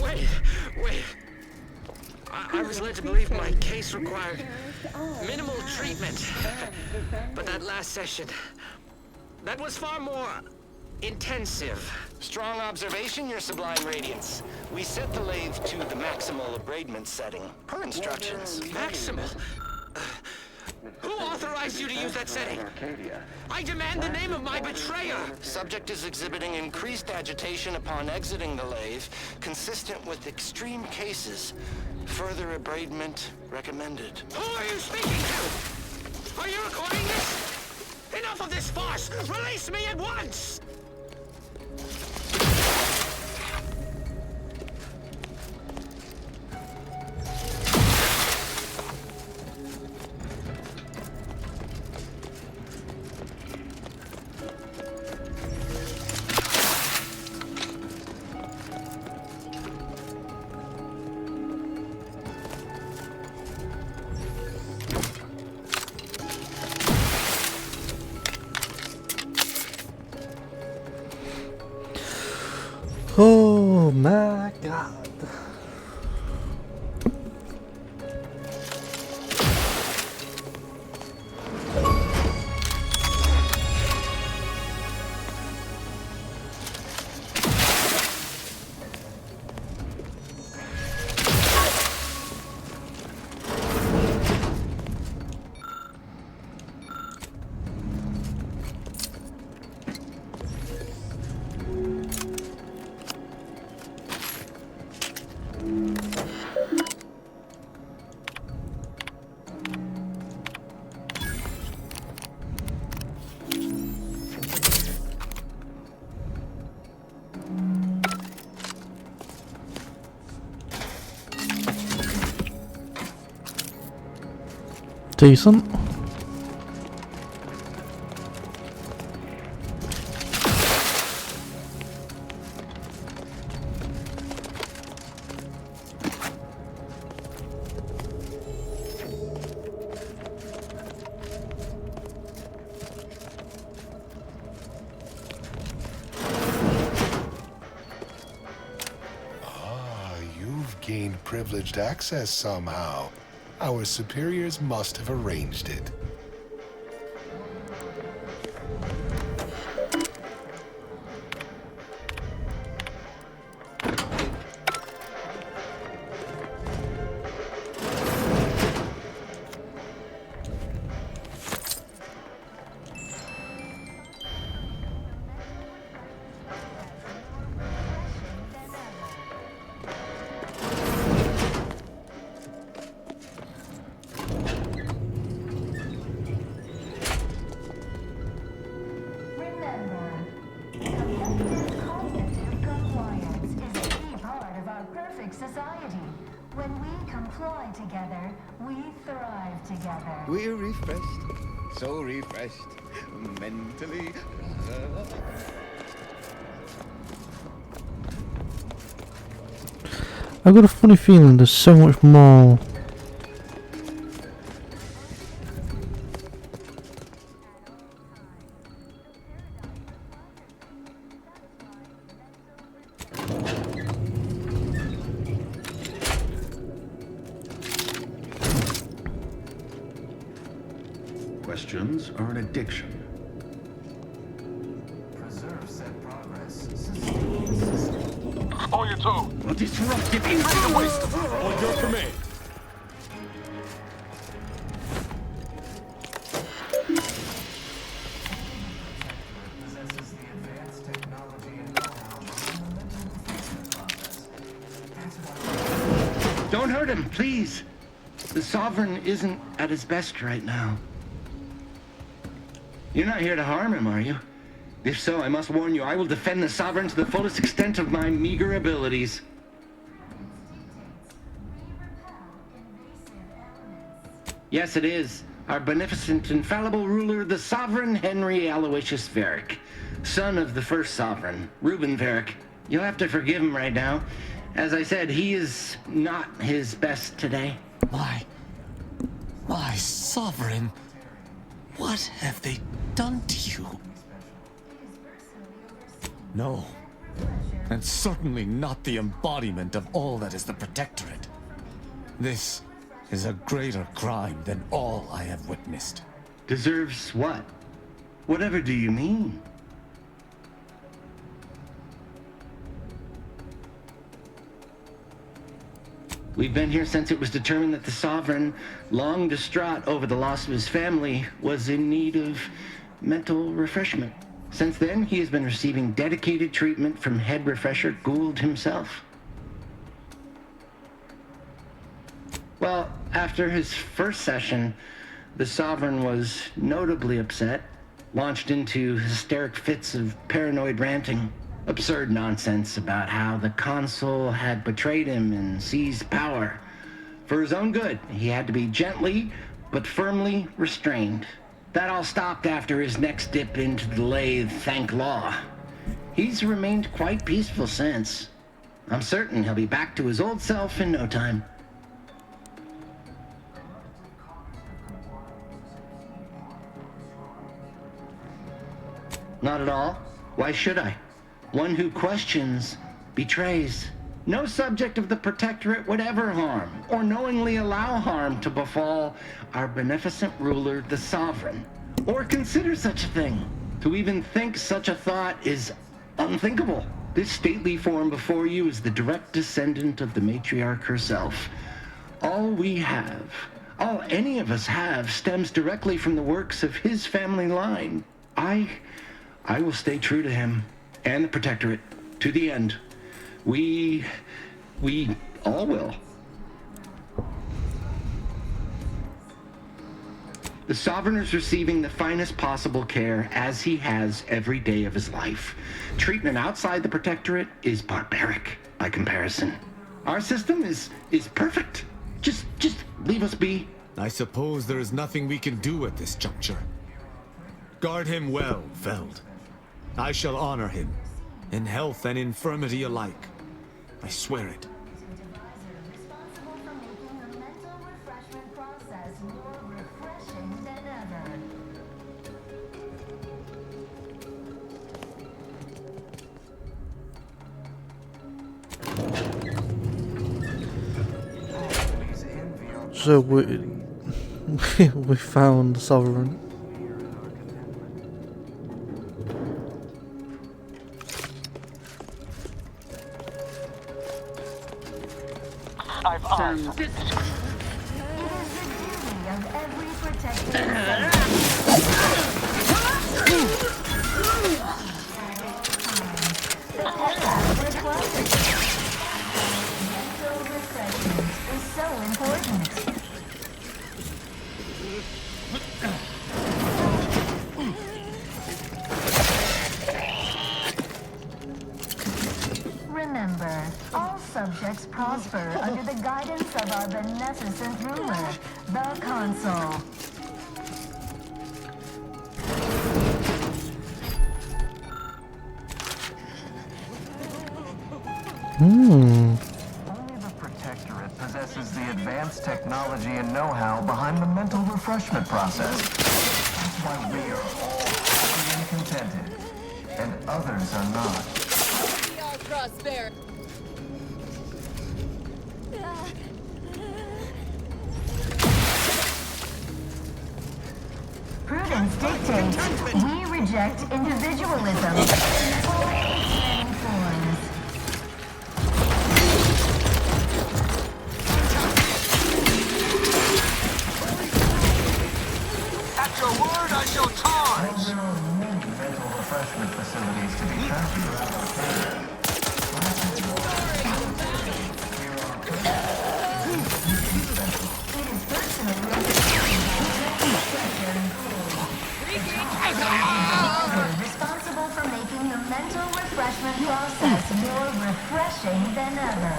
Wait. I was led to believe my case required minimal treatment. But that last session, that was far more intensive. Strong observation, Your Sublime Radiance. We set the lathe to the maximal abradement setting, per instructions. Maximal? Who authorized you to use that setting? I demand the name of my betrayer! Subject is exhibiting increased agitation upon exiting the lathe, consistent with extreme cases. Further abradement recommended. Who are you speaking to? Are you recording this? Enough of this farce! Release me at once! Oh my god. Decent. You've gained privileged access somehow. Our superiors must have arranged it. Society. When we comply together, we thrive together. We're refreshed. So refreshed. Mentally. I've got a funny feeling there's so much more. Questions are an addiction. Preserve said progress. On your toe. A disruptive invasion. Waste of on your command. Possesses the advanced technology and know-how behind the mental effacement process. Don't hurt him, please. The Sovereign isn't at his best right now. You're not here to harm him, are you? If so, I must warn you, I will defend the Sovereign to the fullest extent of my meager abilities. Yes, it is. Our beneficent, infallible ruler, the Sovereign Henry Aloysius Varric, son of the first Sovereign, Reuben Varric. You'll have to forgive him right now. As I said, he is not his best today. My sovereign, what have they done to you? No, and certainly not the embodiment of all that is the Protectorate. This is a greater crime than all I have witnessed. Deserves what? Whatever do you mean? We've been here since it was determined that the Sovereign, long distraught over the loss of his family, was in need of mental refreshment. Since then, he has been receiving dedicated treatment from Head Refresher Gould himself. Well, after his first session, the Sovereign was notably upset, launched into hysteric fits of paranoid ranting. Absurd nonsense about how the Consul had betrayed him and seized power. For his own good, he had to be gently but firmly restrained. That all stopped after his next dip into the lathe, thank law. He's remained quite peaceful since. I'm certain he'll be back to his old self in no time. Not at all. Why should I? One who questions betrays. No subject of the Protectorate would ever harm, or knowingly allow harm to befall our beneficent ruler, the Sovereign, or consider such a thing. To even think such a thought is unthinkable. This stately form before you is the direct descendant of the matriarch herself. All we have, all any of us have, stems directly from the works of his family line. I will stay true to him and the Protectorate to the end. We all will. The Sovereign is receiving the finest possible care, as he has every day of his life. Treatment outside the Protectorate is barbaric by comparison. Our system is perfect. Just leave us be. I suppose there is nothing we can do at this juncture. Guard him well, Feld. I shall honor him, in health and infirmity alike. I swear it. So we found the Sovereign. Sounds good. Remember, all subjects prosper under the guidance of our beneficent ruler, the Consul. Only the Protectorate possesses the advanced technology and know-how behind the mental refreshment process. That's why we are all happy and contented, and others are not. We are prosperous. Prudence dictates we reject individualism in all its many forms. At your word, I shall charge! There are many mental refreshment facilities to be found throughout Arcadia. Responsible for making the mental refreshment process more refreshing than ever.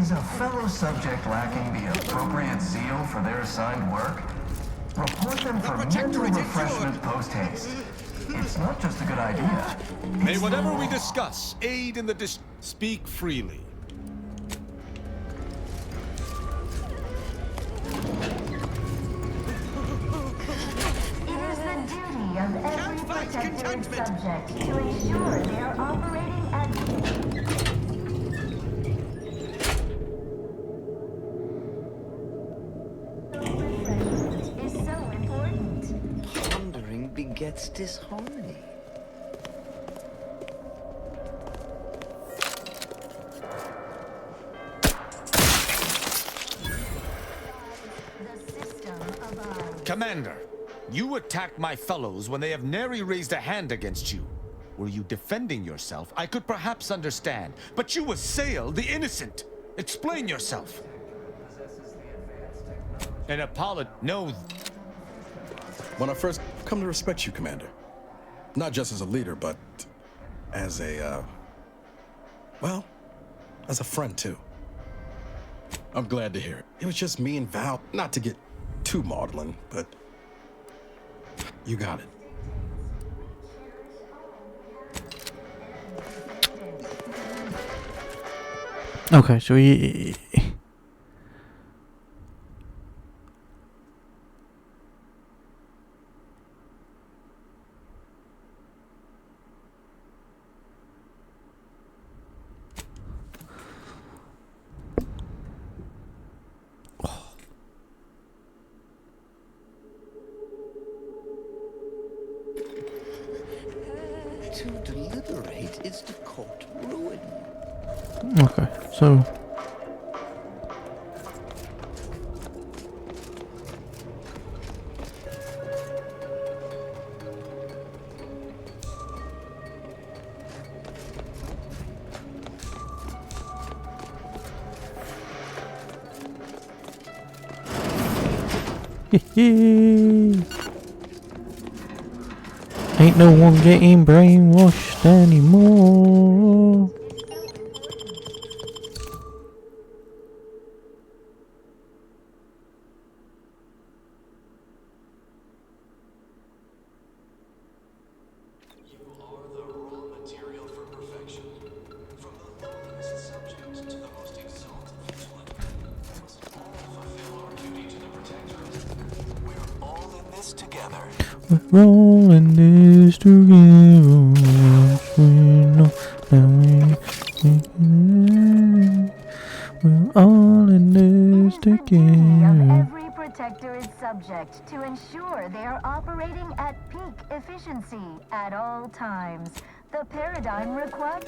Is a fellow subject lacking the appropriate zeal for their assigned work? Report them for mental refreshment post-haste. It's not just a good idea. May whatever we discuss aid in the Speak freely. It is the duty of every protectorate subject to ensure they are operating at... is so important. Pondering begets disharmony. Commander, you attacked my fellows when they have nary raised a hand against you. Were you defending yourself, I could perhaps understand, but you assailed the innocent. Explain yourself. An apology. No. When I first come to respect you, Commander, not just as a leader, but as a, well, as a friend too. I'm glad to hear it. It was just me and Val, not to get too maudlin, but you got it. Okay, so he... To deliberate is to court ruin. Okay, so... Ain't no one getting brainwashed anymore. We're rolling this together. Once we know that we're all in this together. Every protectorate subject to ensure they are operating at peak efficiency at all times. The paradigm requires...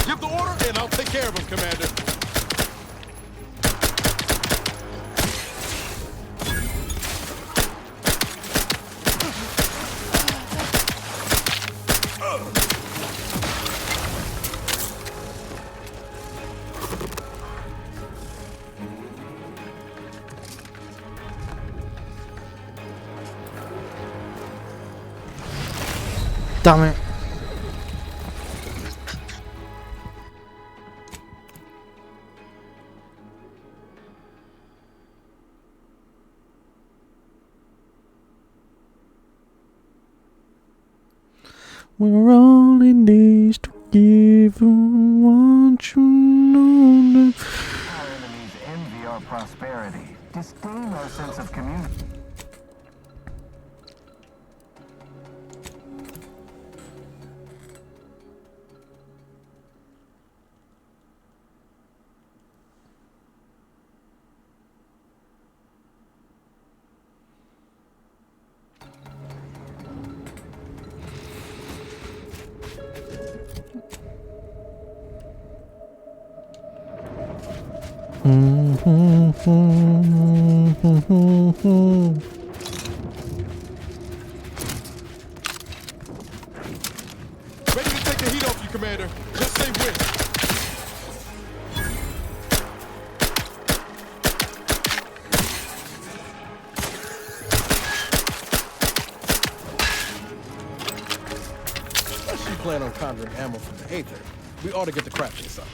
Give the order and I'll take care of him, Commander. Damn it. We're all in this together, won't you know that? Our enemies envy our prosperity, disdain our sense of community. Ready to take the heat off you, Commander. Just stay with. Unless you plan on conjuring ammo from the Aether, we ought to get the crafting something.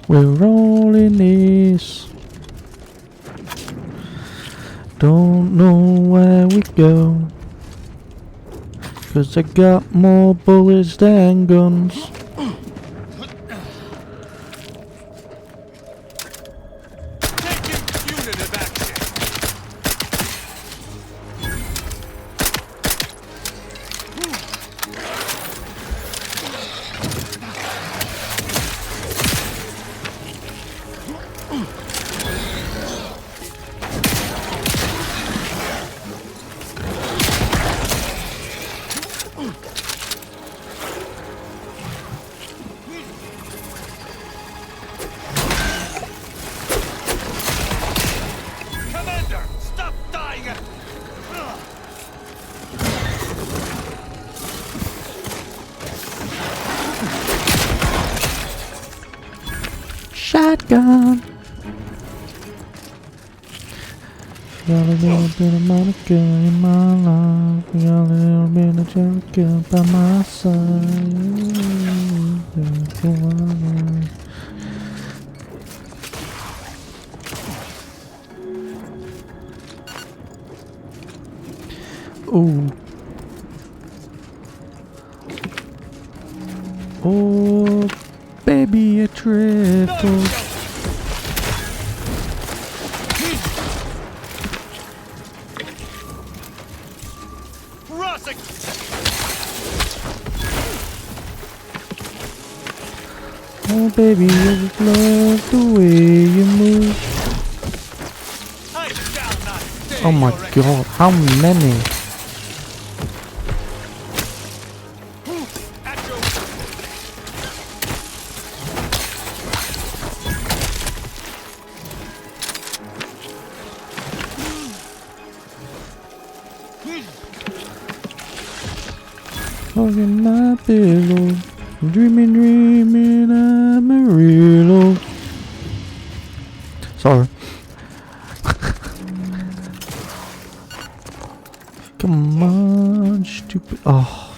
We're all in this. Don't know where we go, 'cause I got more bullets than guns. Shotgun. Got a little bit of Monica in my life. Got a little bit of Jericho by my side. Ooh. Oh, baby, a triple. Oh, baby, I just love the way you move. Oh my god, how many? Hugging my pillow, dreaming, dreaming Amarillo. Sorry. Come on, stupid. Oh.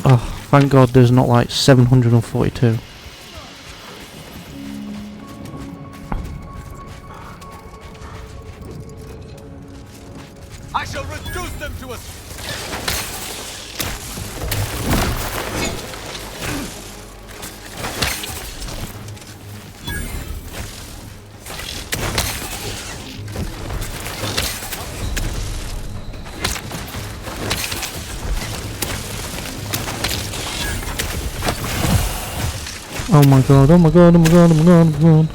Oh, thank God there's not like 742. I shall reduce them to a... Oh my god, oh my god, oh my god, oh my god, oh my god.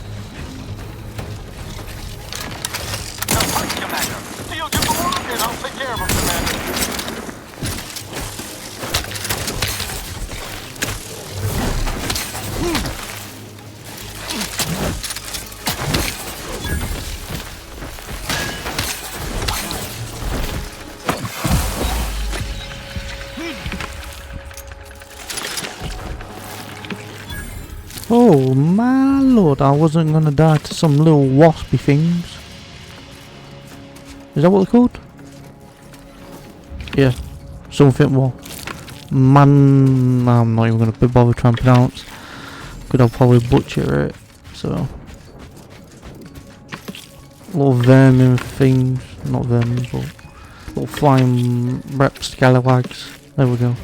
Oh my lord, I wasn't gonna die to some little waspy things. Is that what they're called? Yeah, something more. Man, I'm not even gonna bother trying to pronounce. Could I'll probably butcher it, so. Little vermin things, not vermin, but little flying rep scalawags. There we go.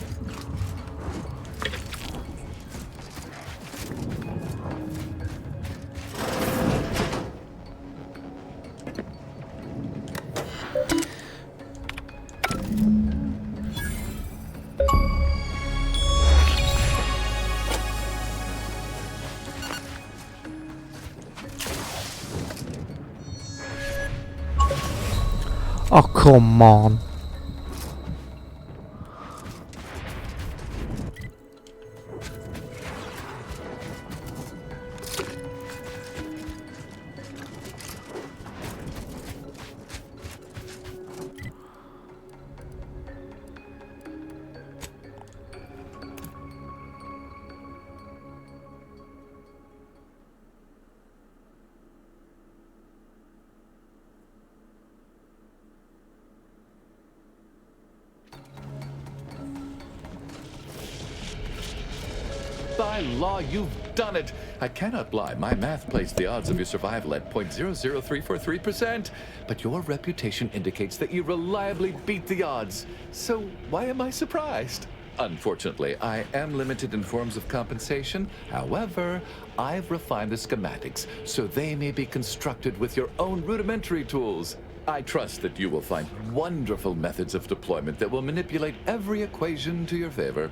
Oh, come on. By law, you've done it! I cannot lie. My math placed the odds of your survival at 0.00343%. But your reputation indicates that you reliably beat the odds. So why am I surprised? Unfortunately, I am limited in forms of compensation. However, I've refined the schematics so they may be constructed with your own rudimentary tools. I trust that you will find wonderful methods of deployment that will manipulate every equation to your favor.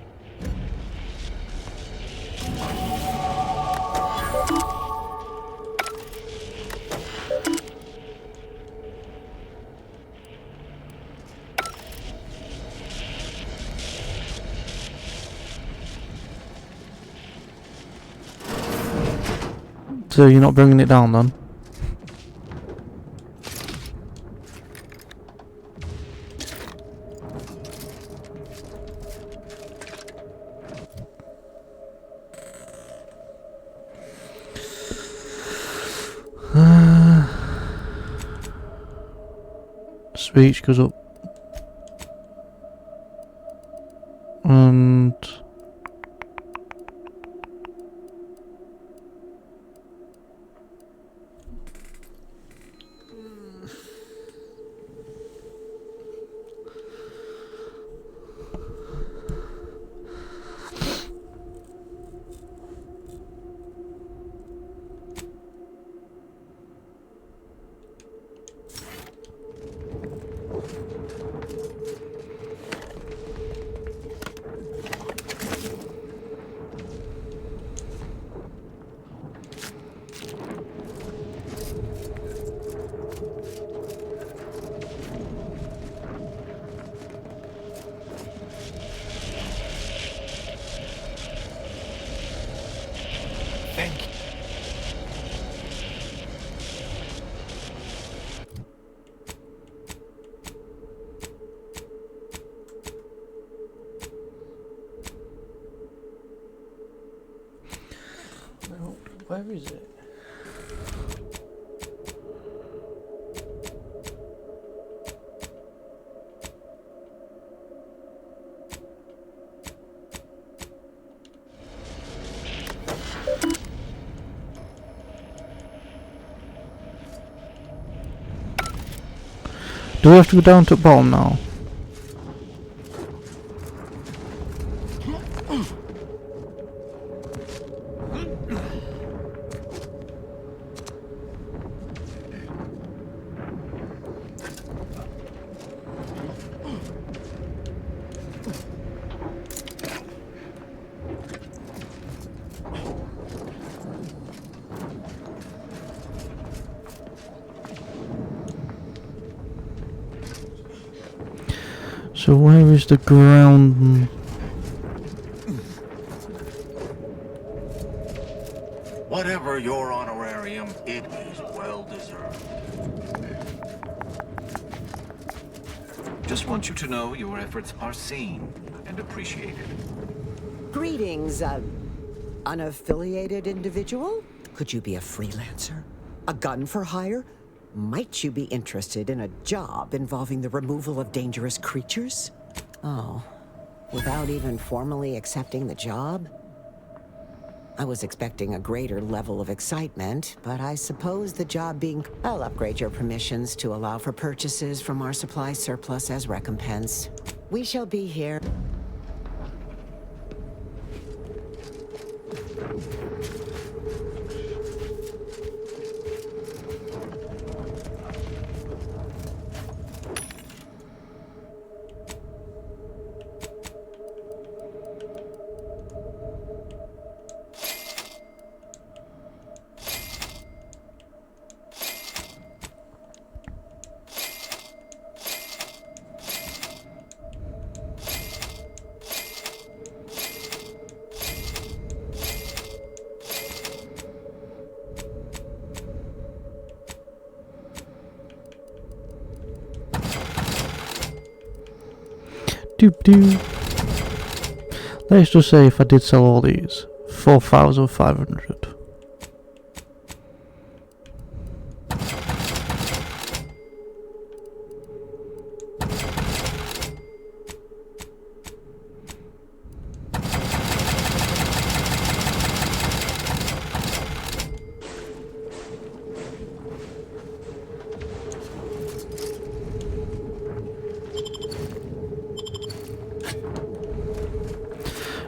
So you're not bringing it down then? Speech goes up. And where is it? Do we have to go down to the bottom now? So where is the ground? Whatever your honorarium, it is well deserved. Just want you to know your efforts are seen and appreciated. Greetings, unaffiliated individual. Could you be a freelancer? A gun for hire? Might you be interested in a job involving the removal of dangerous creatures? Oh, without even formally accepting the job? I was expecting a greater level of excitement, but I suppose the job being... I'll upgrade your permissions to allow for purchases from our supply surplus as recompense. We shall be here. Doop. Let's just say if I did sell all these, 4,500.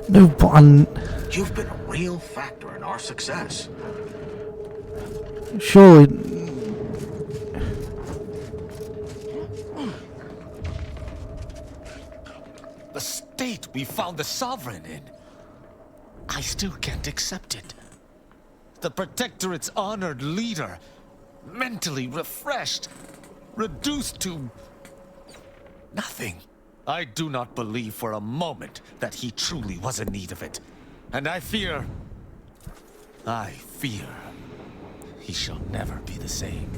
No, but You've been a real factor in our success. Surely. The state we found the Sovereign in. I still can't accept it. The Protectorate's honored leader, mentally refreshed, reduced to nothing. I do not believe for a moment that he truly was in need of it. And I fear he shall never be the same.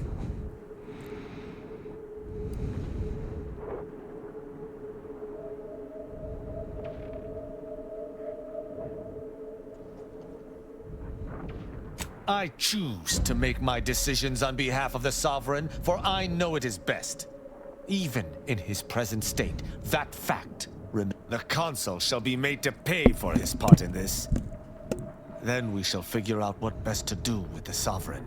I choose to make my decisions on behalf of the Sovereign, for I know it is best. Even in his present state, that fact the Consul shall be made to pay for his part in this. Then we shall figure out what best to do with the Sovereign.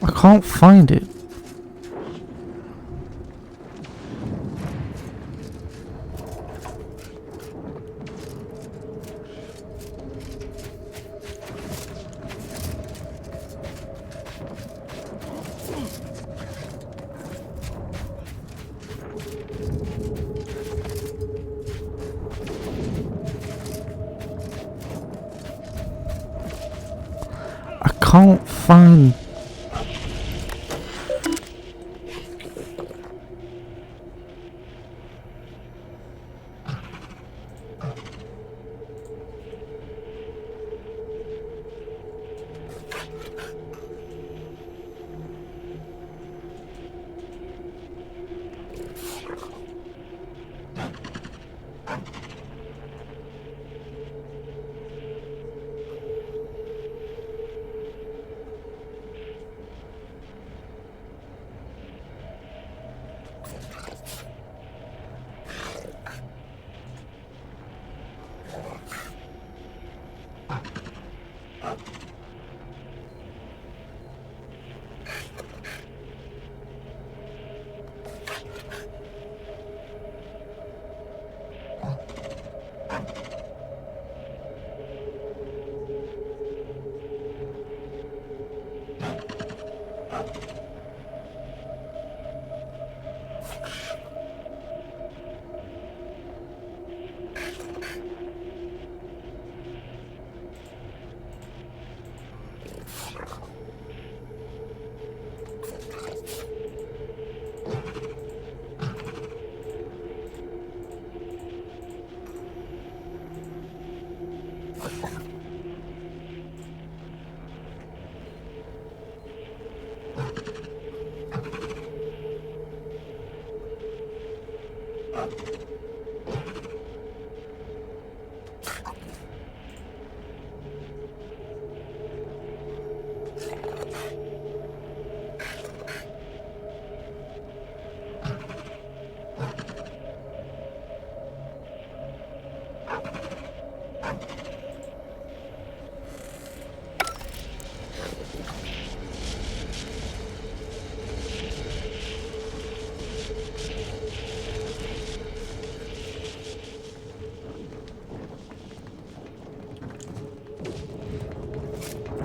I can't find it. I can't find.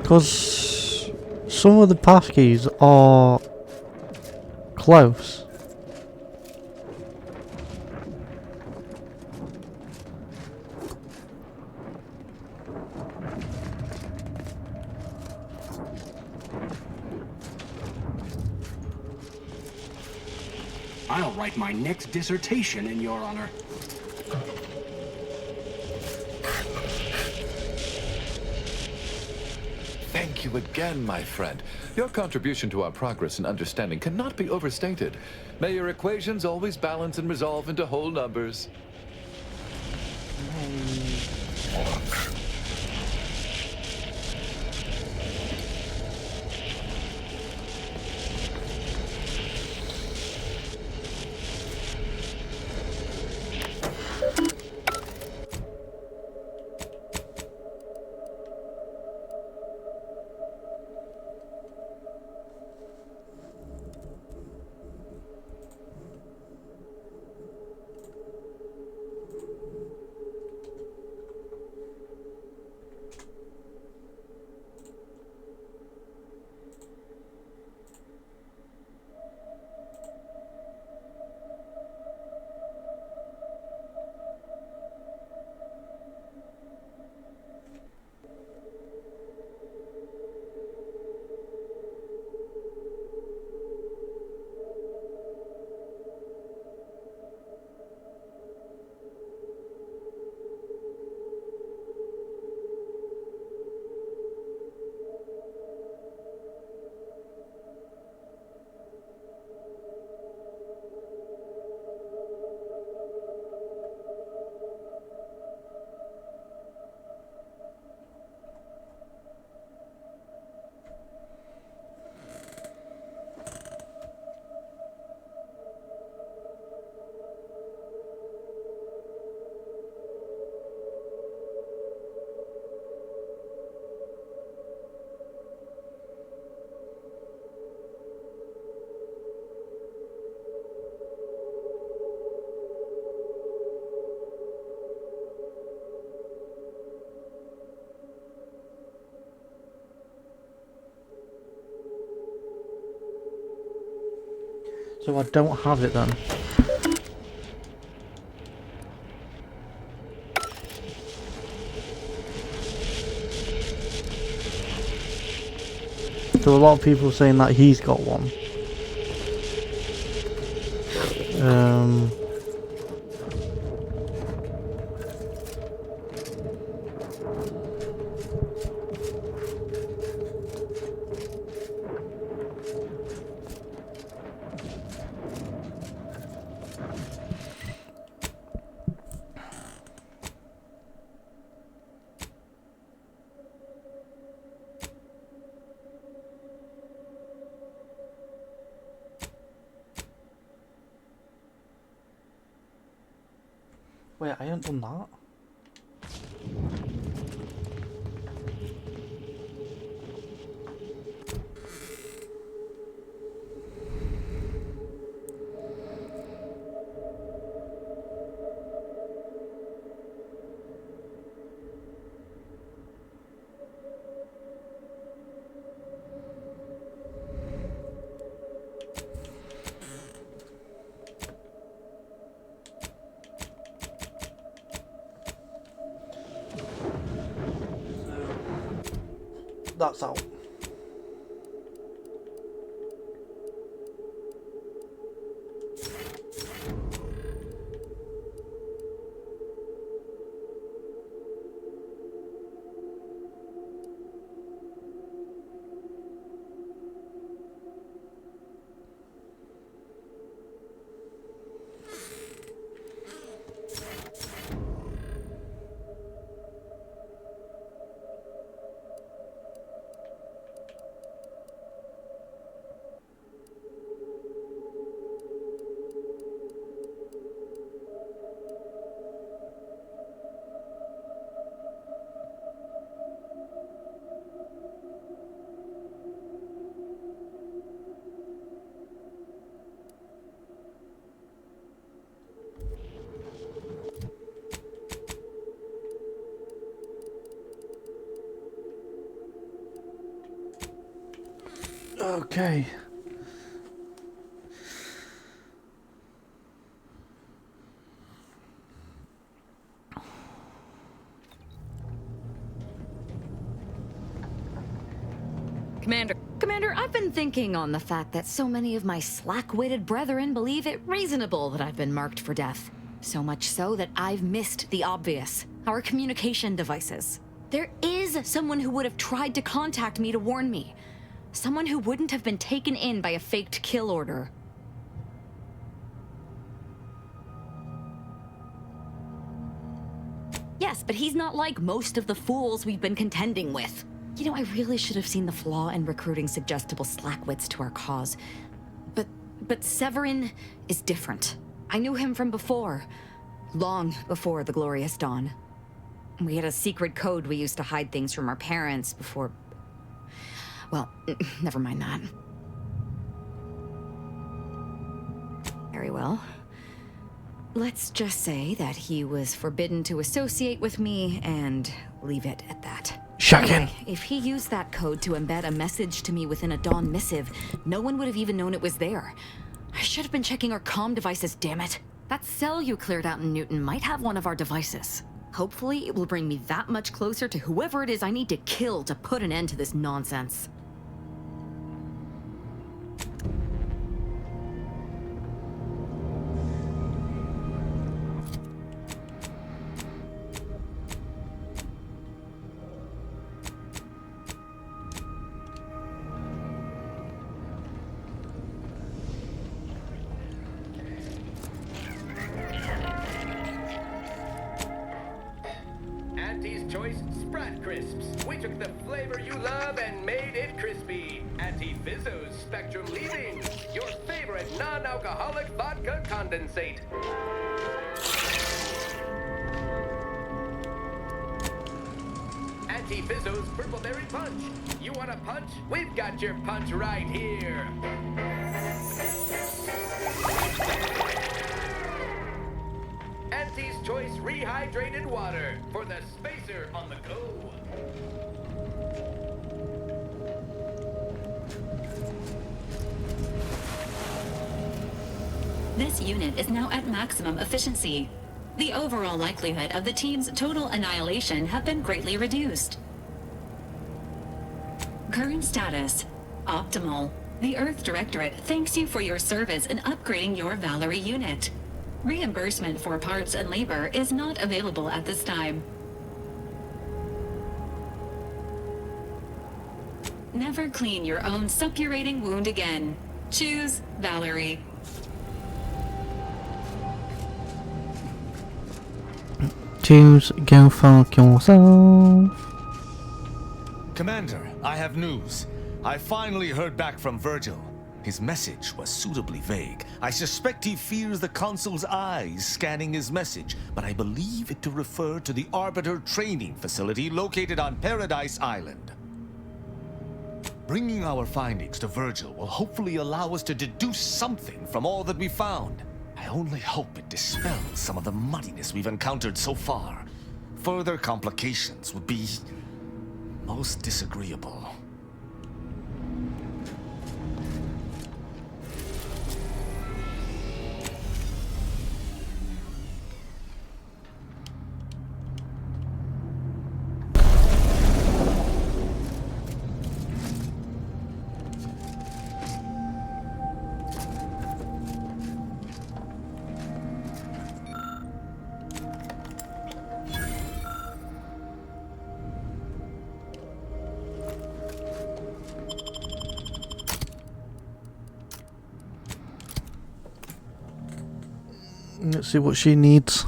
Because some of the passkeys are close. I'll write my next dissertation in your honor. thank you again, my friend. Your contribution to our progress and understanding cannot be overstated. May your equations always balance and resolve into whole numbers. So I don't have it then. So a lot of people saying that he's got one. Wait, I haven't done that. That's out. Okay. Commander, I've been thinking on the fact that so many of my slack-witted brethren believe it reasonable that I've been marked for death. So much so that I've missed the obvious, our communication devices. There is someone who would have tried to contact me to warn me. Someone who wouldn't have been taken in by a faked kill order. Yes, but he's not like most of the fools we've been contending with. You know, I really should have seen the flaw in recruiting suggestible slackwits to our cause. But Severin is different. I knew him from before. Long before the Glorious Dawn. We had a secret code we used to hide things from our parents before... Well, never mind that. Very well. Let's just say that he was forbidden to associate with me and leave it at that. Shocking. Anyway, if he used that code to embed a message to me within a Dawn missive, no one would have even known it was there. I should have been checking our comm devices, damn it. That cell you cleared out in Newton might have one of our devices. Hopefully, it will bring me that much closer to whoever it is I need to kill to put an end to this nonsense. Auntie's Choice Sprat Crisps. We took the flavor you love and made it crispy. Auntie Fizzo's Spectrum Leavings. Your favorite non-alcoholic vodka condensate. Auntie Fizzo's Purple Berry Punch. You want a punch? We've got your punch right here. Auntie's Choice Rehydrated Water for the spacer on the go. This unit is now at maximum efficiency. The overall likelihood of the team's total annihilation have been greatly reduced. Current status: optimal. The Earth Directorate thanks you for your service in upgrading your Valerie unit. Reimbursement for parts and labor is not available at this time. Never clean your own suppurating wound again. Choose Valerie. Choose go fuck yourself. Commander, I have news. I finally heard back from Virgil. His message was suitably vague. I suspect he fears the Consul's eyes scanning his message, but I believe it to refer to the Arbiter training facility located on Paradise Island. Bringing our findings to Virgil will hopefully allow us to deduce something from all that we found. I only hope it dispels some of the muddiness we've encountered so far. Further complications would be most disagreeable. Let's see what she needs.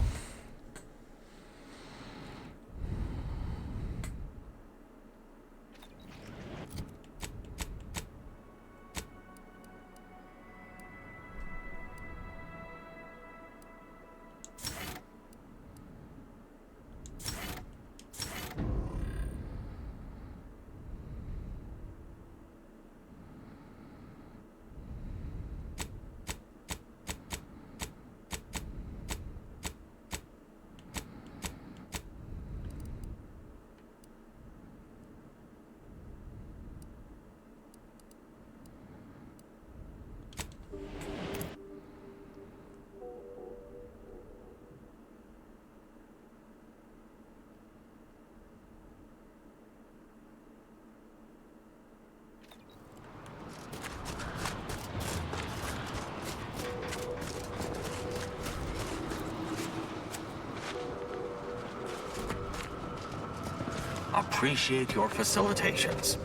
Appreciate your facilitations.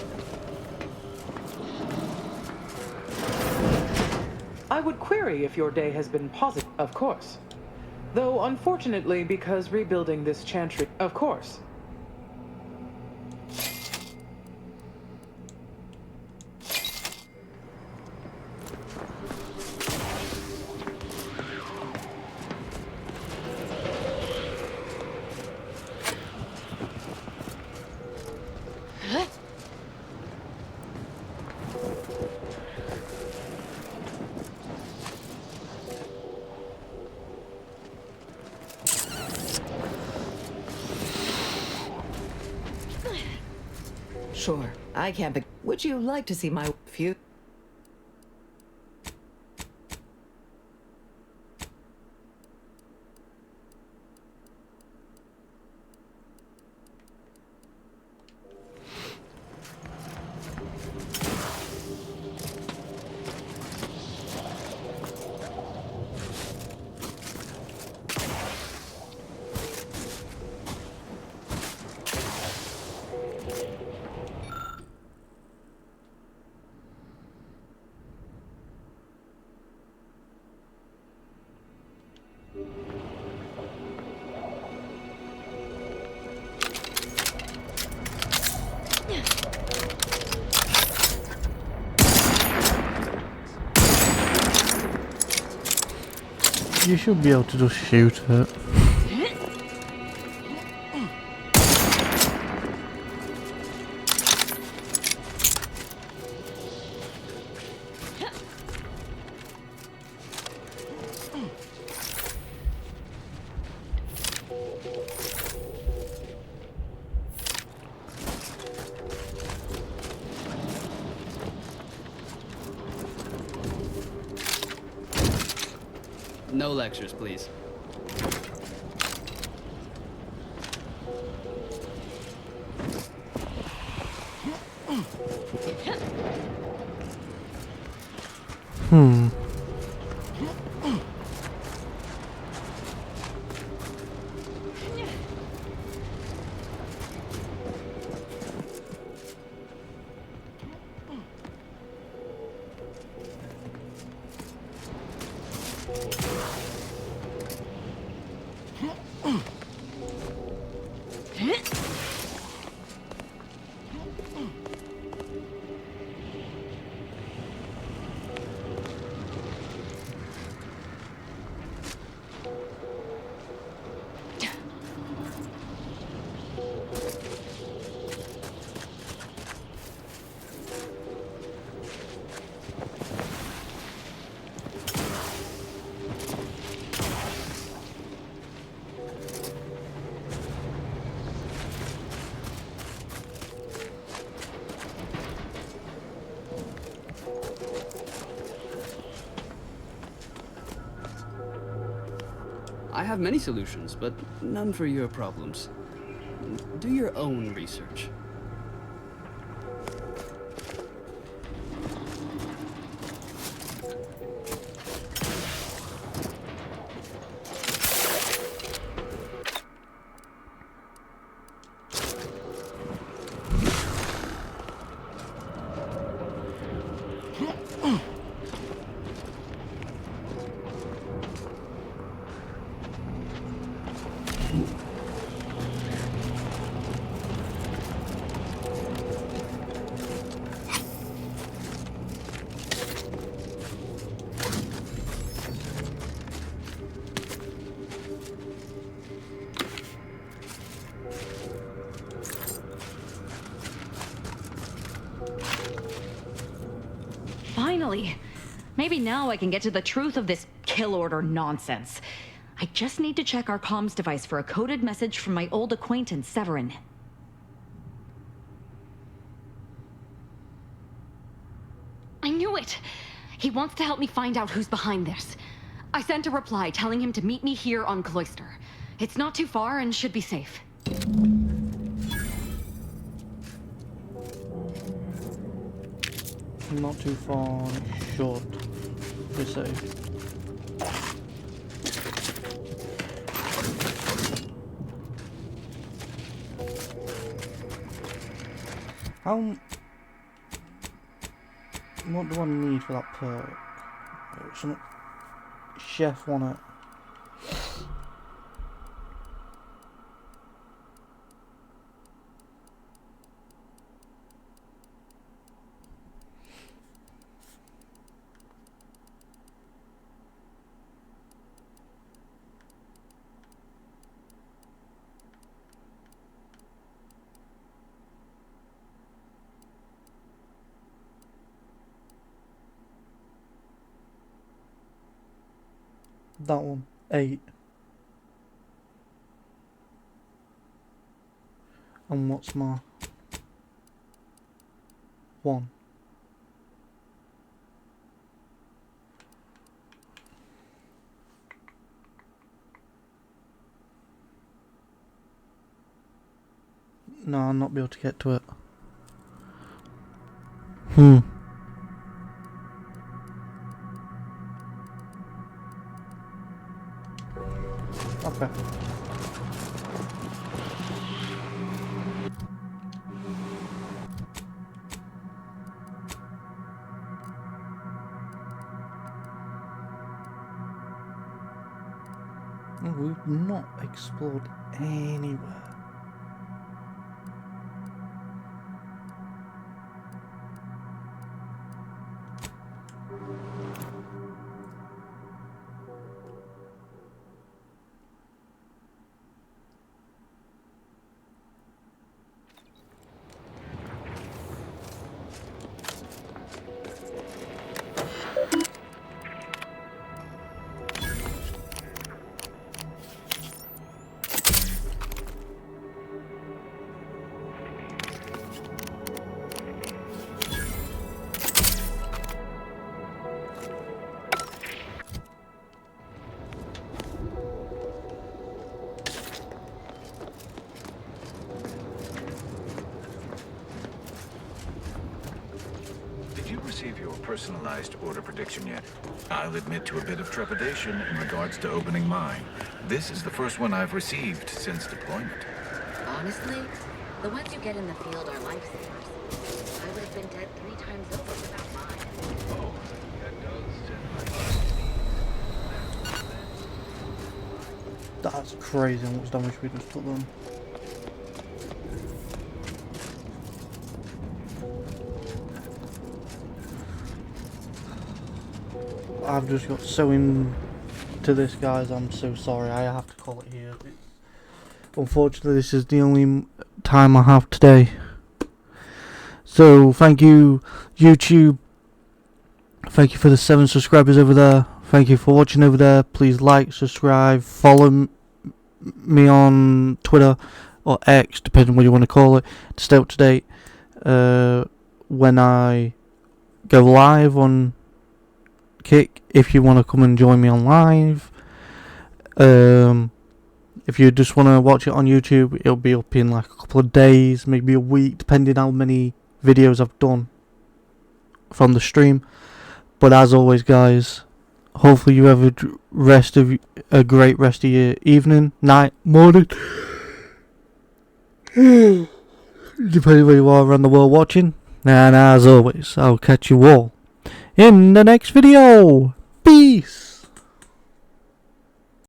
I would query if your day has been positive, of course. Though, unfortunately, because rebuilding this chantry, of course. Sure, I can't be. Would you like to see my few? You should be able to just shoot it. No lectures, please. I have many solutions, but none for your problems. Do your own research. Finally! Maybe now I can get to the truth of this kill order nonsense. I just need to check our comms device for a coded message from my old acquaintance, Severin. I knew it! He wants to help me find out who's behind this. I sent a reply telling him to meet me here on Cloister. It's not too far and should be safe. Not too far short, they say. What do I need for that perk? Some chef on it. That one, 8. And what's my 1? No, I'll not be able to get to it. Okay. Oh, we've not explored anywhere. Receive your personalized order prediction yet? I'll admit to a bit of trepidation in regards to opening mine. This is the first one I've received since deployment. Honestly, the ones you get in the field are lifesavers. I would have been dead 3 times over without mine. Oh, that does sound like... That's crazy how much damage we just took them. I've just got so into this, guys. I'm so sorry. I have to call it here. Unfortunately, this is the only time I have today. So, thank you, YouTube. Thank you for the 7 subscribers over there. Thank you for watching over there. Please like, subscribe, follow me on Twitter or X, depending on what you want to call it, to stay up to date when I go live on Kick. If you want to come and join me on live, if you just want to watch it on YouTube, it'll be up in like a couple of days, maybe a week, depending how many videos I've done from the stream. But as always, guys, hopefully you have a great rest of your evening, night, morning, depending where you are around the world watching. And as always, I'll catch you all in the next video. Peace.